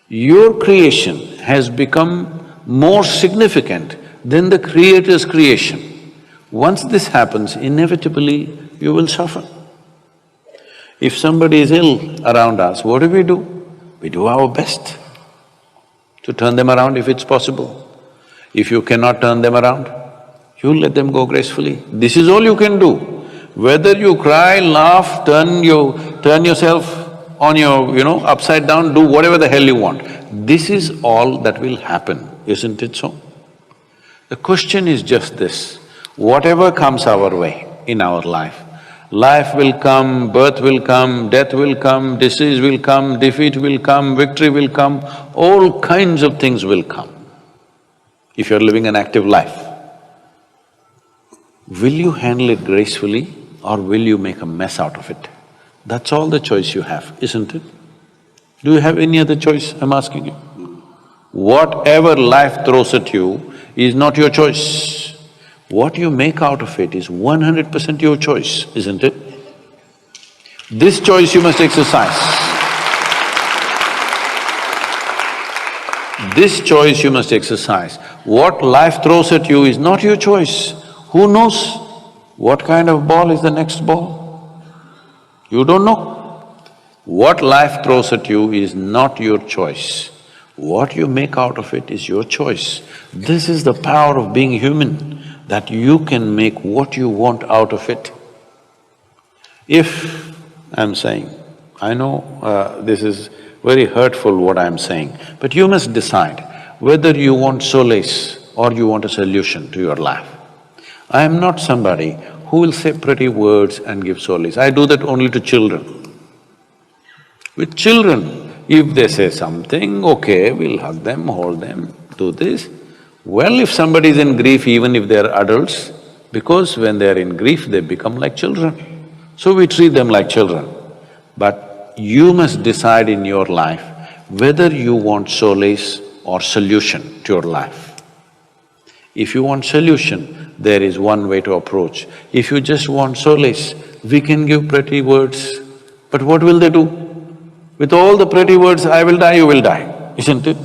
E: your creation has become more significant than the Creator's creation. Once this happens, inevitably you will suffer. If somebody is ill around us, what do? We do our best to turn them around if it's possible. If you cannot turn them around, you let them go gracefully. This is all you can do. Whether you cry, laugh, turn yourself on your, upside down, do whatever the hell you want. This is all that will happen, isn't it so? The question is just this, whatever comes our way in our life will come, birth will come, death will come, disease will come, defeat will come, victory will come, all kinds of things will come if you're living an active life. Will you handle it gracefully or will you make a mess out of it? That's all the choice you have, isn't it? Do you have any other choice, I'm asking you? Whatever life throws at you is not your choice. What you make out of it is 100% your choice, isn't it? This choice you must exercise. This choice you must exercise. What life throws at you is not your choice. Who knows what kind of ball is the next ball? You don't know. What life throws at you is not your choice. What you make out of it is your choice. This is the power of being human, that you can make what you want out of it. If I'm saying, I know this is very hurtful what I'm saying, but you must decide whether you want solace or you want a solution to your life. I am not somebody who will say pretty words and give solace. I do that only to children. With children, if they say something, okay, we'll hug them, hold them, do this. Well, if somebody is in grief, even if they're adults, because when they're in grief, they become like children. So we treat them like children. But you must decide in your life whether you want solace or solution to your life. If you want solution, there is one way to approach. If you just want solace, we can give pretty words, but what will they do? With all the pretty words, I will die, you will die, isn't it?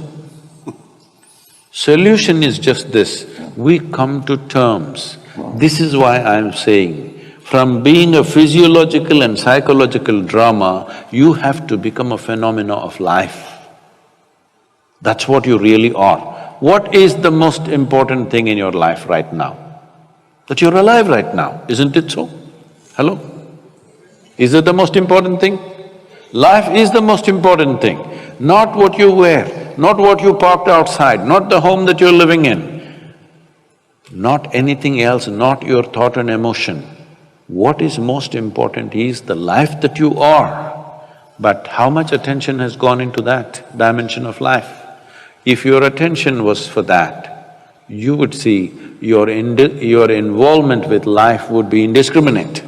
E: Solution is just this, we come to terms. This is why I'm saying, from being a physiological and psychological drama, you have to become a phenomena of life. That's what you really are. What is the most important thing in your life right now? That you're alive right now, isn't it so? Hello? Is it the most important thing? Life is the most important thing, not what you wear, not what you parked outside, not the home that you're living in, not anything else, not your thought and emotion. What is most important is the life that you are. But how much attention has gone into that dimension of life? If your attention was for that, you would see your involvement with life would be indiscriminate.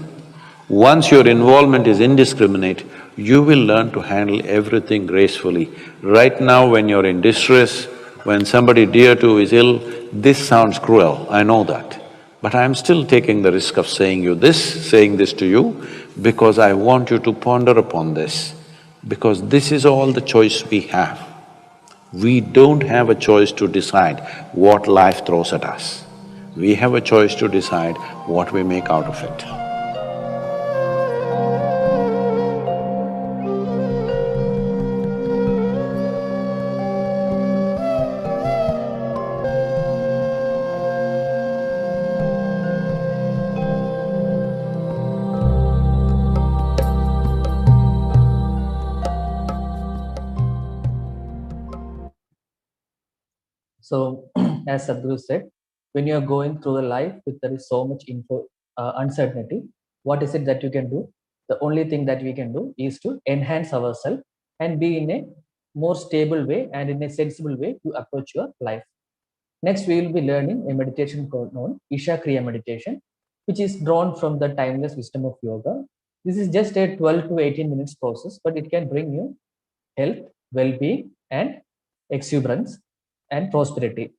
E: Once your involvement is indiscriminate, you will learn to handle everything gracefully. Right now when you're in distress, when somebody dear to is ill, this sounds cruel, I know that. But I'm still taking the risk of saying this to you, because I want you to ponder upon this, because this is all the choice we have. We don't have a choice to decide what life throws at us. We have a choice to decide what we make out of it.
C: So, as Sadhguru said, when you are going through the life with there is so much uncertainty, what is it that you can do? The only thing that we can do is to enhance ourselves and be in a more stable way and in a sensible way to approach your life. Next, we will be learning a meditation called known Icai Kriya meditation, which is drawn from the timeless wisdom of yoga. This is just a 12 to 18 minutes process, but it can bring you health, well-being, and exuberance and prosperity.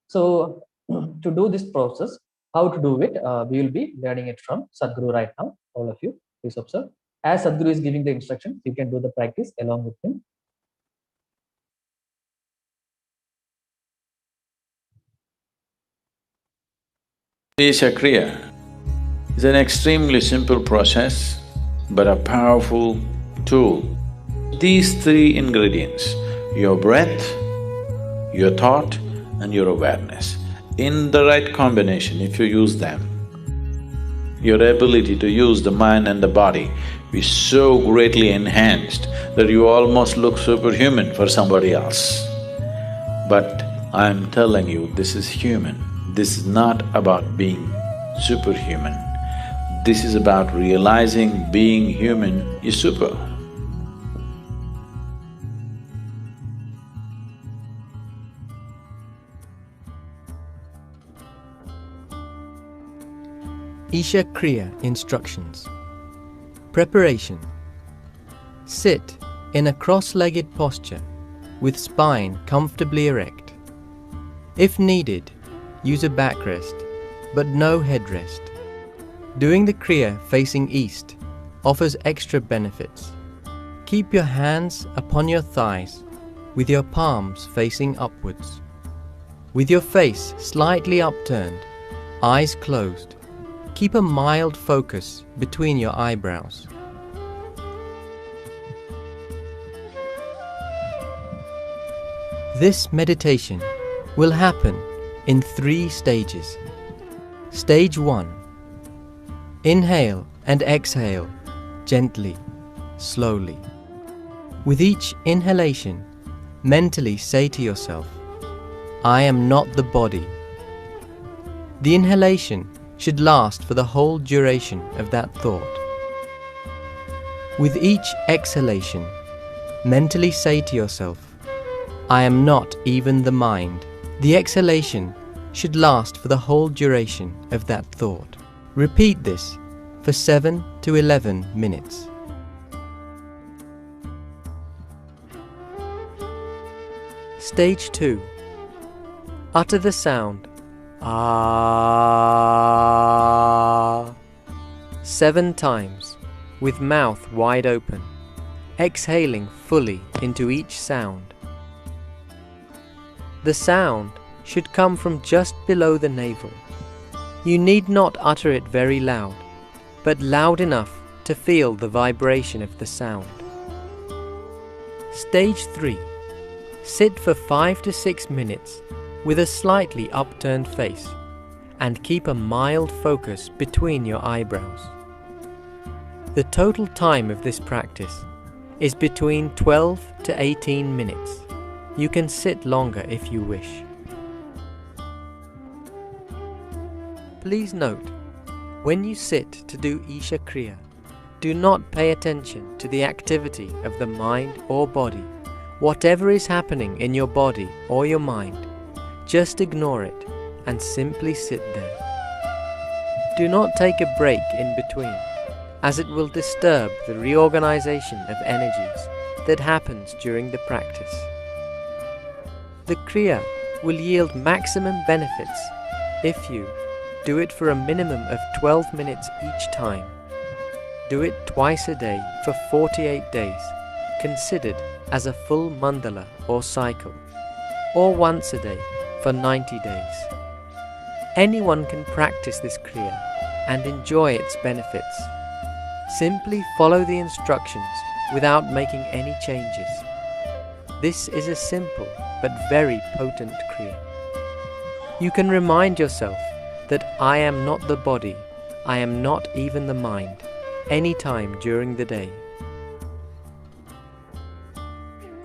C: So to do this process, how to do it, we will be learning it from Sadhguru right now. All of you, please observe. As Sadhguru is giving the instructions, you can do the practice along with him.
E: Icai Kriya is an extremely simple process, but a powerful tool. These three ingredients, your breath, your thought and your awareness, in the right combination, if you use them, your ability to use the mind and the body is so greatly enhanced that you almost look superhuman for somebody else. But I'm telling you, this is human. This is not about being superhuman. This is about realizing being human is super.
K: Icai Kriya instructions. Preparation. Sit in a cross-legged posture with spine comfortably erect. If needed, use a backrest, but no headrest. Doing the Kriya facing east offers extra benefits. Keep your hands upon your thighs with your palms facing upwards. With your face slightly upturned, eyes closed, keep a mild focus between your eyebrows. This meditation will happen in 3 stages. Stage 1. Inhale and exhale gently, slowly. With each inhalation, mentally say to yourself, I am not the body. The inhalation should last for the whole duration of that thought. With each exhalation, mentally say to yourself, I am not even the mind. The exhalation should last for the whole duration of that thought. Repeat this for 7 to 11 minutes. Stage 2. Utter the sound Ah 7 times with mouth wide open, exhaling fully into each sound. The sound should come from just below the navel. You need not utter it very loud, but loud enough to feel the vibration of the sound. Stage 3. Sit for 5 to 6 minutes with a slightly upturned face and keep a mild focus between your eyebrows. The total time of this practice is between 12 to 18 minutes. You can sit longer if you wish. Please note, when you sit to do Isha Kriya, do not pay attention to the activity of the mind or body. Whatever is happening in your body or your mind, just ignore it and simply sit there. Do not take a break in between, as it will disturb the reorganization of energies that happens during the practice. The Kriya will yield maximum benefits if you do it for a minimum of 12 minutes each time. Do it twice a day for 48 days, considered as a full mandala or cycle, or once a day for 90 days. Anyone can practice this Kriya and enjoy its benefits. Simply follow the instructions without making any changes. This is a simple but very potent Kriya. You can remind yourself that I am not the body, I am not even the mind, anytime during the day.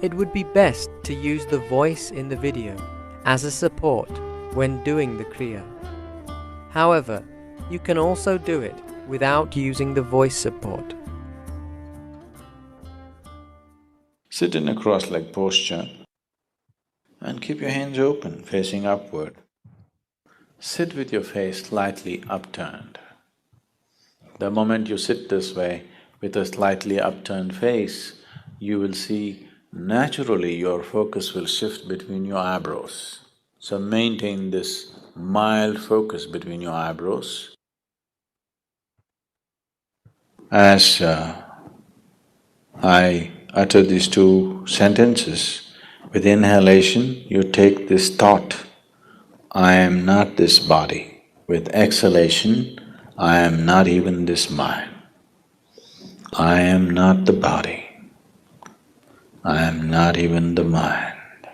K: It would be best to use the voice in the video as a support when doing the Kriya. However, you can also do it without using the voice support.
E: Sit in a cross-leg posture and keep your hands open, facing upward. Sit with your face slightly upturned. The moment you sit this way with a slightly upturned face, you will see naturally your focus will shift between your eyebrows. So maintain this mild focus between your eyebrows. As I utter these 2 sentences, with inhalation you take this thought, I am not this body. With exhalation, I am not even this mind. I am not the body. I am not even the mind.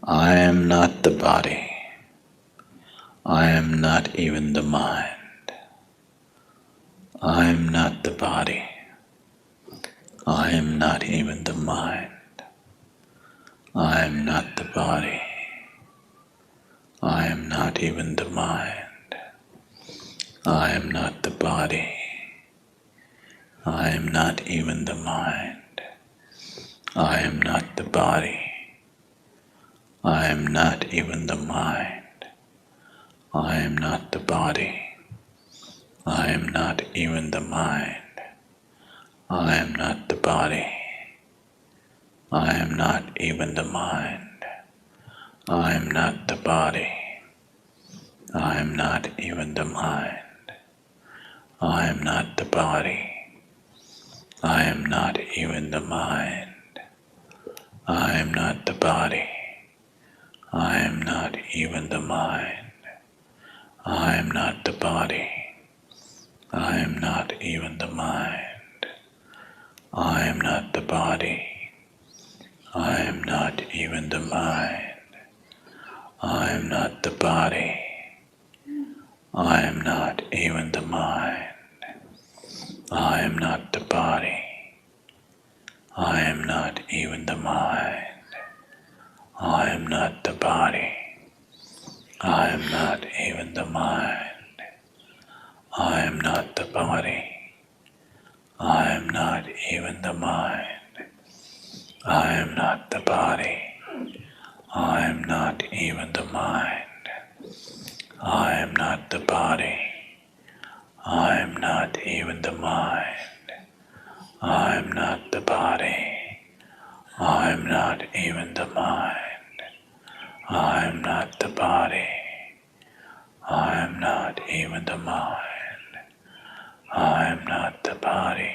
E: I am not the body. I am not even the mind. I am not the body. I am not even the mind. I am not the body. I am not even the mind. I am not the body. I am not even the mind. I am not the body. I am not even the mind. I am not the body. I am not even the mind. I am not the body. I am not even the mind. I am not the body. I am not even the mind. I am not the body. I am not even the mind. I am not the body. I am not even the mind. I am not the body. I am not even the mind. I am not the body. I am not even I am not even the mind. I am not the body. I am not even the mind. I am not the body. I am not even the mind. I am not the body. I am not even the mind. I am not the body. I am not even the mind. I am not the body. I am not even the mind. I am not the body. I am not even the mind. I am not the body. I am not even the mind. I am not the body.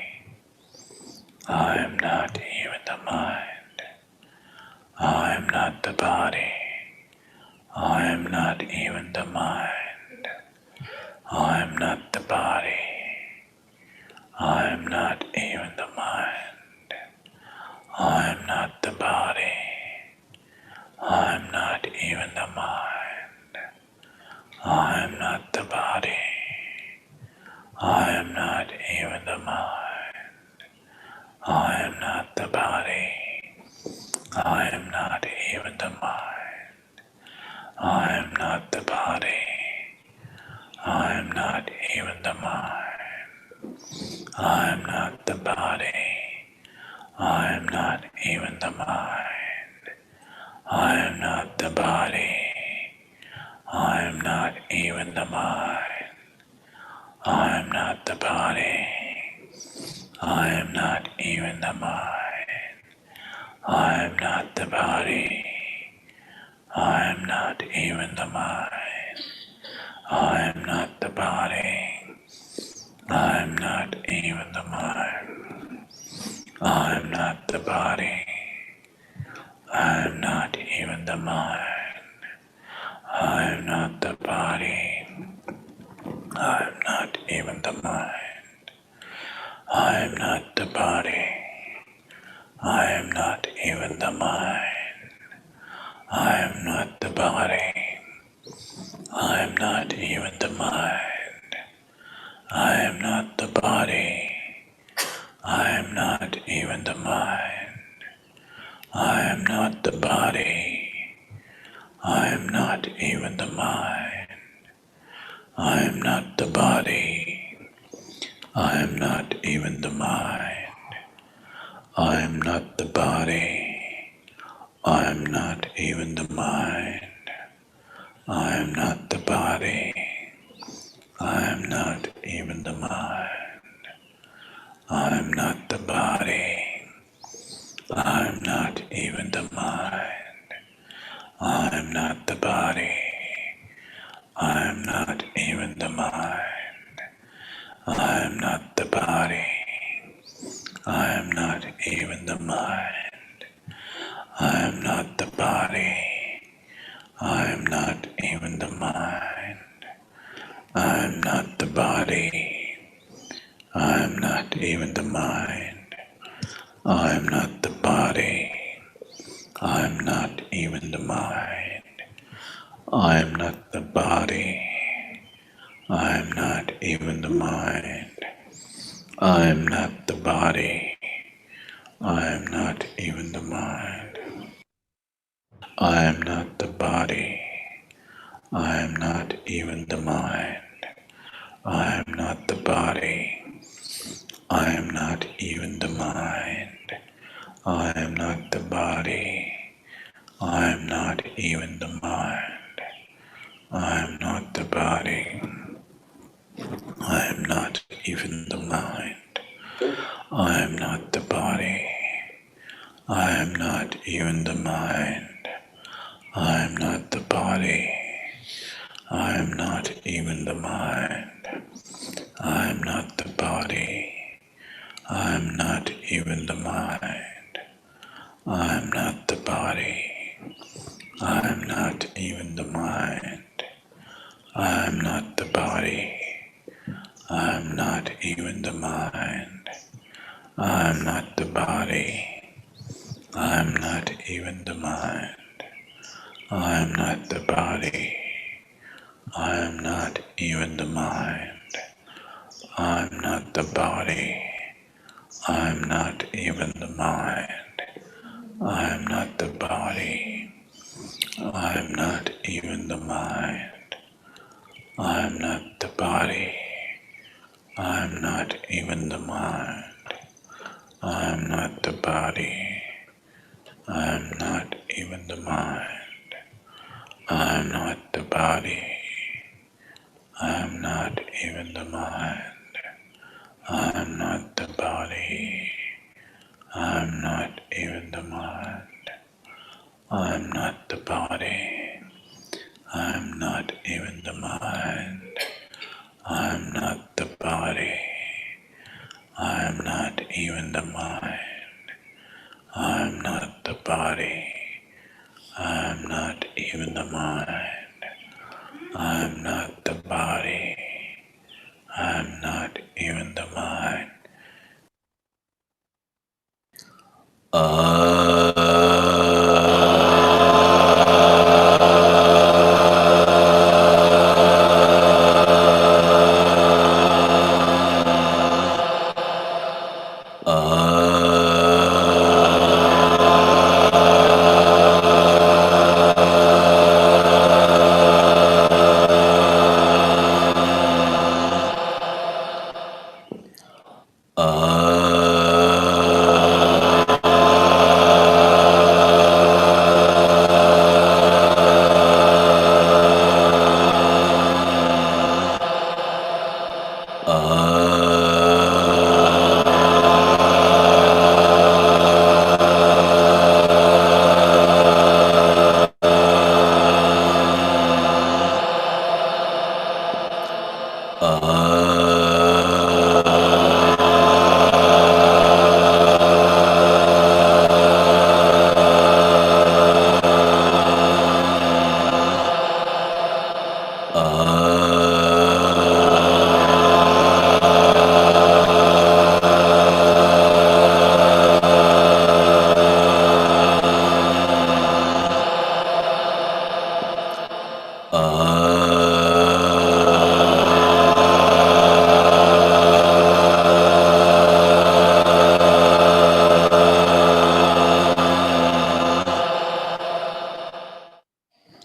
E: I am not even the mind. I am not the body. I am not even the mind. I am not the body. I am not even the mind. I am not the body. I am not even the mind. I am not the body. I am not even the mind. I am not the body. I am not even the mind. I am not the body. I am not even the mind. I am not the body. I am not even the mind. I am not the body. I am not even the mind. I am not the body. I am not even the mind. I am not the body. I am not even the mind. I am not the body. I am not even the mind. I am not the body. I am not even the mind. I am not the body. I am not even the mind. I am not the body. I am not even the mind. I am not the body. I am not even the mind. I am not the body. I am not even the mind. I am not the body. I am not even the mind. I am not the body. I am not even the mind. I am not the body. I am not even the mind. I am not the body. I am not even the mind. I am not the body. I am not even the mind. I am not the body. I am not even the mind. I am not the body. I am not even the mind. I am not the body. I am not even the mind. I am not the body. I am not even the mind. I am not the body. I am not even the mind. I am not the body. I am not even the mind. I am not the body. I am not even the mind. I am not the body. I am not even the mind. I am not the body. I am not even the mind. I am not the body. I am not even the mind. I am not the body. I am not even the mind. I am not the body. I am not even the mind. I am not the body. I am not even the mind. I am not the body. I am not even the mind. I am not the body. I am not even the mind. I am not the body. I am not even the mind. I am not the body. I am not even the mind. I am not the body. I am not
N: even the mind. I'm not the body. I'm not even the mind. I'm not the body. I'm not even the mind. I'm not the body. I'm not even the mind. I'm not the body. I'm not even the mind. I'm not the body. I'm not even the mind. I'm not the body. I'm not even the mind. I'm not the body. I'm not even the mind. I'm not the body. I'm not even the mind. I'm not the body. I'm not even the mind. I'm not the body. I'm not even the mind.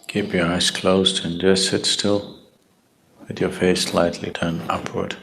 N: Keep your eyes closed and just sit still with your face slightly turned upward.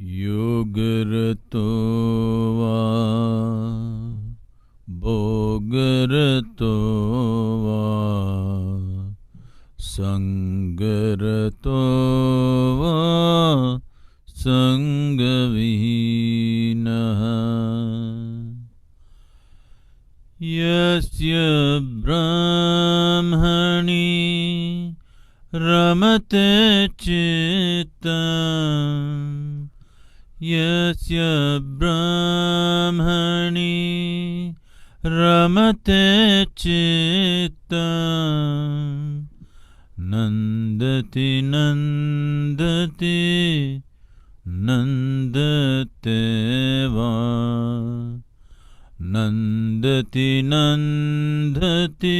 O: Yogarto va bogarato va sangarato va sangavihinaha yasya brahmani ramate chitam Yasya Brahmani Ramate Chittam Nandati Nandati Nandateva Nandati Nandati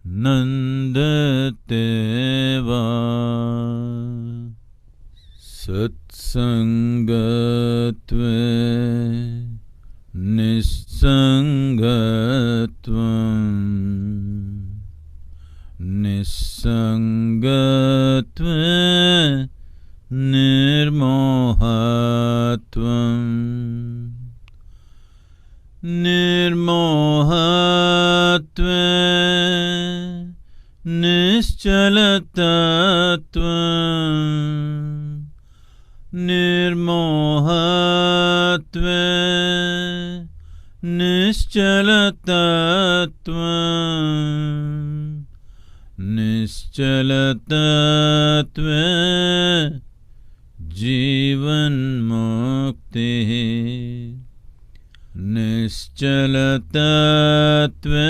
O: Nandateva Satsangatve Nisangatvam Nisangatve Nirmohatvam Nirmohatve Nischalatatvam Nirmohatve Nischalatatvam Nischalatatve Jivan Mukti Nischalatatve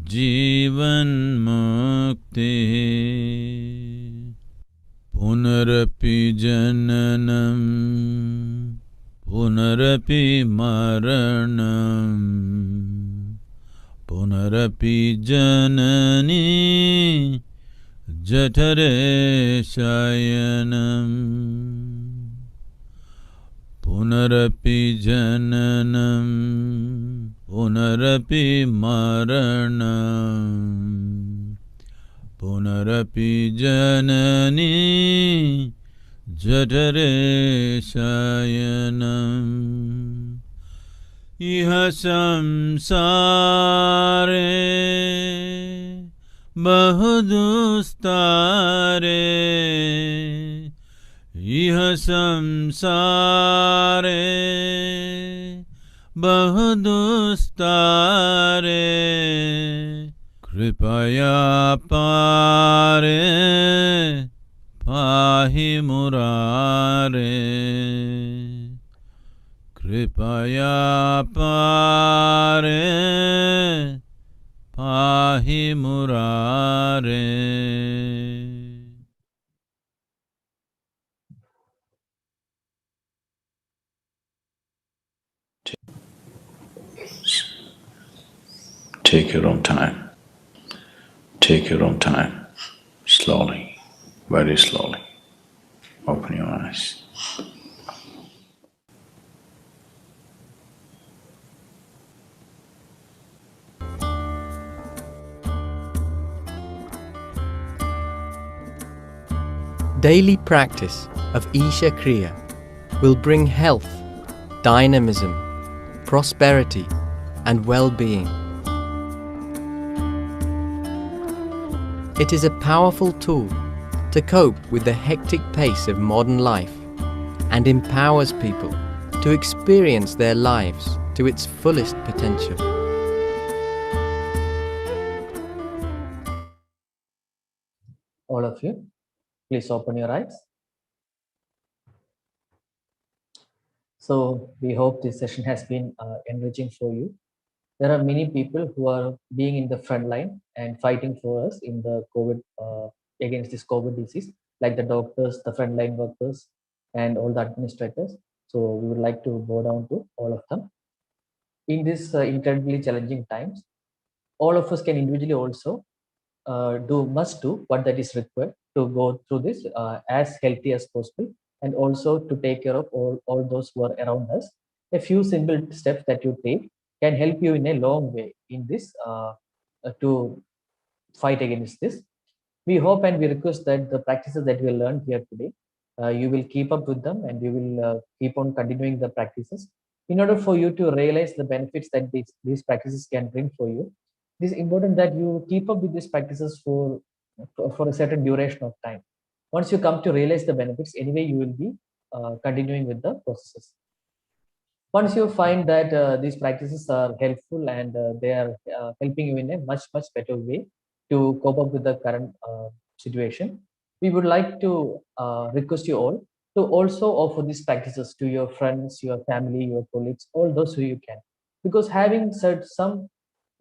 O: Jivan Mukti Punarapi Jananam Punarapi Maranam Punarapi Janani Jatare Shayanam Punarapi Jananam Punarapi Maranam Punarapi Janani Jatare Shayanam Iha samsare Bahudustare Iha samsare Bahudustare Kripaya pare Pahi murare Kripaya pare Pahi murare.
N: Take your own time. Take your own time. Slowly, very slowly. Open your eyes.
K: Daily practice of Isha Kriya will bring health, dynamism, prosperity, and well-being. It is a powerful tool to cope with the hectic pace of modern life and empowers people to experience their lives to its fullest potential.
C: All of you, please open your eyes. So we hope this session has been enriching for you. There are many people who are being in the front line and fighting for us in the COVID against this COVID disease, like the doctors, the frontline workers, and all the administrators. So we would like to bow down to all of them. In this incredibly challenging times, all of us can individually also must do what that is required to go through this as healthy as possible, and also to take care of all those who are around us. A few simple steps that you take can help you in a long way in this to fight against this. We hope and we request that the practices that we learned here today, you will keep up with them, and you will keep on continuing the practices in order for you to realize the benefits that these practices can bring for you. It is important that you keep up with these practices for a certain duration of time. Once you come to realize the benefits, anyway, you will be continuing with the processes. Once you find that these practices are helpful and they are helping you in a much better way to cope up with the current situation, we would like to request you all to also offer these practices to your friends, your family, your colleagues, all those who you can. Because having such some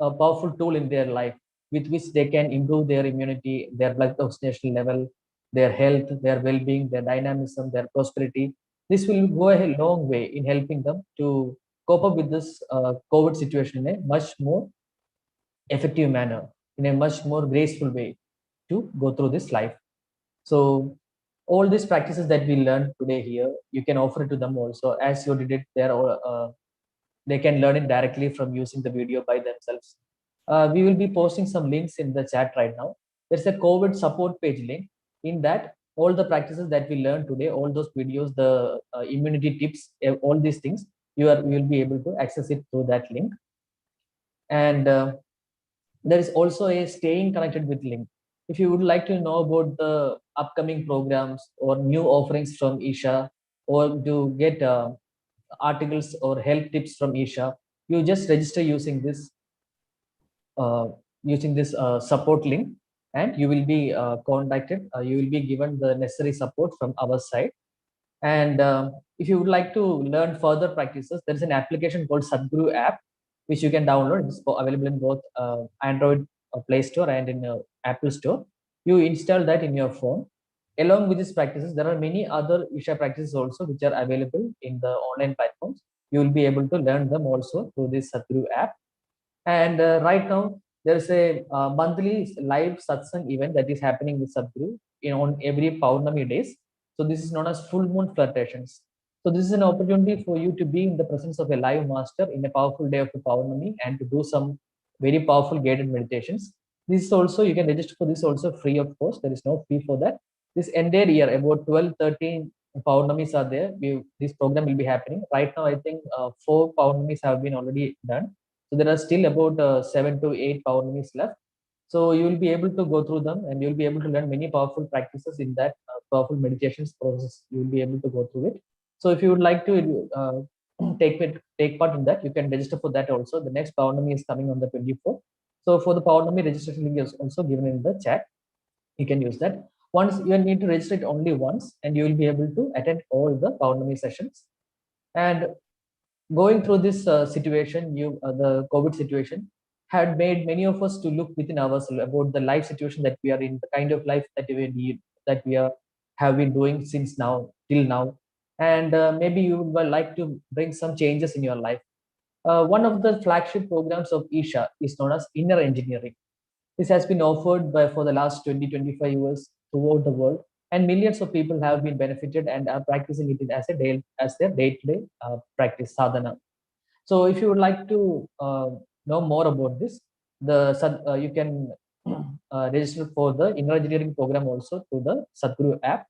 C: powerful tool in their life with which they can improve their immunity, their blood oxygenation level, their health, their well-being, their dynamism, their prosperity. This will go a long way in helping them to cope up with this COVID situation in a much more effective manner, in a much more graceful way to go through this life. So all these practices that we learned today here, you can offer it to them also as you did it there, or they can learn it directly from using the video by themselves. We will be posting some links in the chat right now. There's a COVID support page link. In that, all the practices that we learned today, all those videos, the immunity tips, all these things, you will be able to access it through that link. And there is also a staying connected with link. If you would like to know about the upcoming programs or new offerings from Isha, or to get articles or health tips from Isha, you just register uh, using this support link, and you will be contacted. You will be given the necessary support from our side. And if you would like to learn further practices, there is an application called Sadhguru app, which you can download. It's available in both Android Play Store and in Apple Store. You install that in your phone. Along with these practices, there are many other Isha practices also which are available in the online platforms. You will be able to learn them also through this Sadhguru app. And right now, there is a monthly live satsang event that is happening with Sadhguru on every Paurnami days. So this is known as full moon flirtations. So this is an opportunity for you to be in the presence of a live master in a powerful day of the Paurnami and to do some very powerful guided meditations. This is also, you can register for this also free of course. There is no fee for that. This entire year, about 12, 13 Paurnamis are there. This program will be happening. Right now, I think 4 Paurnamis have been already done. So there are still about 7 to 8 Paurnamis left. So you will be able to go through them, and you'll be able to learn many powerful practices in that powerful meditations process. You will be able to go through it. So if you would like to take part in that, you can register for that also. The next Paurnami is coming on the 24th. So for the Paurnami registration link is also given in the chat. You can use that. Once you need to register it only once, and you will be able to attend all the Paurnami sessions. And going through this situation, the COVID situation had made many of us to look within ourselves about the life situation that we are in, the kind of life that we need, that we have been doing since now till now, and maybe you would like to bring some changes in your life. One of the flagship programs of Isha is known as Inner Engineering. This has been offered for the last 20-25 years throughout the world, and millions of people have been benefited and are practicing it as their day-to-day practice sadhana. So, if you would like to know more about this, you can register for the inner engineering program also through the Sadhguru app.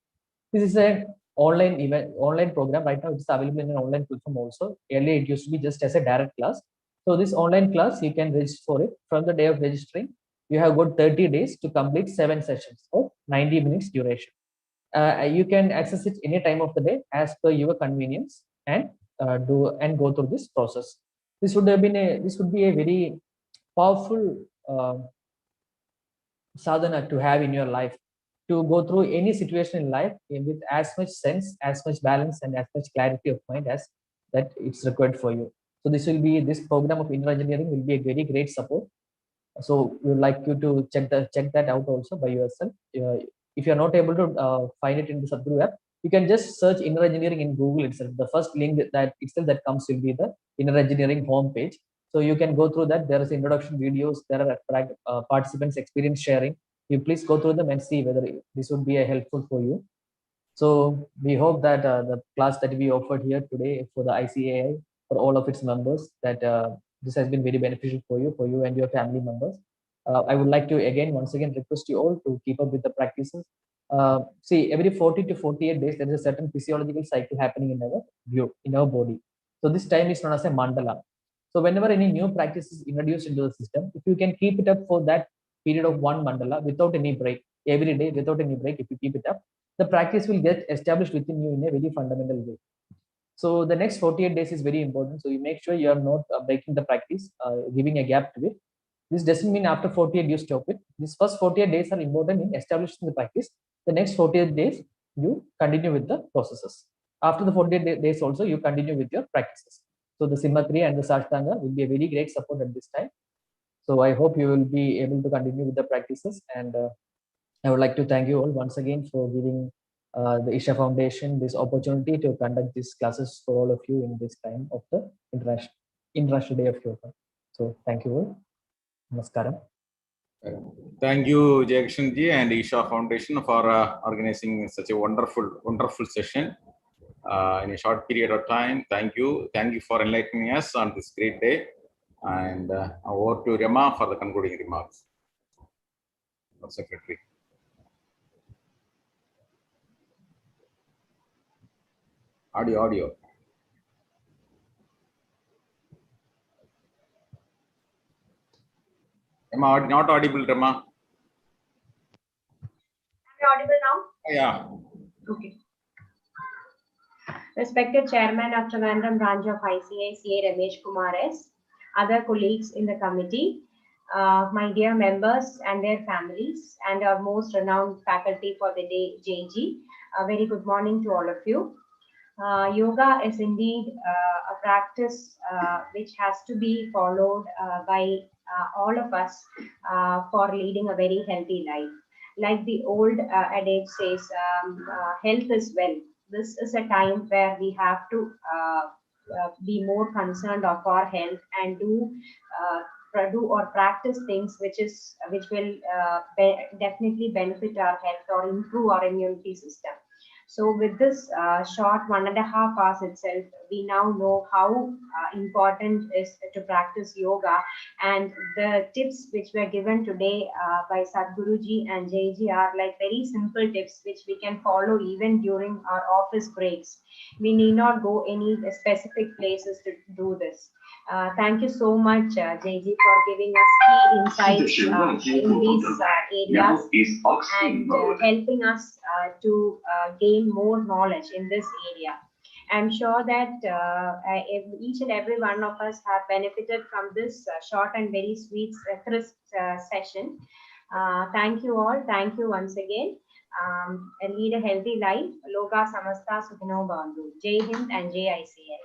C: This is an online program. Right now, it's available in an online platform also. Earlier, it used to be just as a direct class. So, this online class, you can register for it from the day of registering. You have got 30 days to complete 7 sessions of 90 minutes duration. You can access it any time of the day as per your convenience, and go through this process. This would be a very powerful sadhana to have in your life, to go through any situation in life with as much sense, as much balance, and as much clarity of mind as that it's required for you. So this program of inner engineering will be a very great support. So we would like you to check that out also by yourself. If you're not able to find it in the Sadhguru app, you can just search inner engineering in Google itself. The first link that comes will be the inner engineering homepage. So you can go through that. There is introduction videos. There are participants experience sharing. You please go through them and see whether this would be helpful for you. So we hope that the class that we offered here today for the ICAI, for all of its members, that this has been very beneficial for you and your family members. I would like to once again request you all to keep up with the practices. See, every 40 to 48 days, there is a certain physiological cycle happening in our body. So this time is known as a mandala. So whenever any new practice is introduced into the system, if you can keep it up for that period of one mandala without any break, every day without any break, if you keep it up, the practice will get established within you in a very fundamental way. So the next 48 days is very important. So you make sure you are not breaking the practice, giving a gap to it. This doesn't mean after 48 you stop it. These first 48 days are important in establishing the practice. The next 48 days, you continue with the processes. After the 48 days also, you continue with your practices. So the Simhakriya and the Sashtanga will be a very great support at this time. So I hope you will be able to continue with the practices. And I would like to thank you all once again for giving the Isha Foundation this opportunity to conduct these classes for all of you in this time of the International Day of Yoga. So thank you all. Namaskaram.
A: Thank you, Jayakshan ji and Isha Foundation for organizing such a wonderful session in a short period of time. Thank you for enlightening us on this great day. And over to Rama for the concluding remarks. Our Secretary. Audio. Am I not audible, Rama?
P: Am I audible now?
A: Yeah.
P: Okay. Respected Chairman of Trivandrum Branch of ICA, CA Ramesh Kumar S., other colleagues in the committee, my dear members and their families, and our most renowned faculty for the day, JG, a very good morning to all of you. Yoga is indeed a practice which has to be followed by all of us for leading a very healthy life. Like the old adage says, health is wealth. This is a time where we have to be more concerned of our health and do or practice things which will definitely benefit our health or improve our immunity system. So with this short 1.5 hours itself, we now know how important is to practice yoga, and the tips which were given today by Sadhguruji and Jayji are like very simple tips which we can follow even during our office breaks. We need not go any specific places to do this. Thank you so much, Jayji, for giving us key insights in these areas and helping us to gain more knowledge in this area. I'm sure that each and every one of us have benefited from this short and very sweet, crisp session. Thank you all. Thank you once again. And lead a healthy life. Loka Samasta Sukhino Bandhu. Jai Hind and Jai ICA.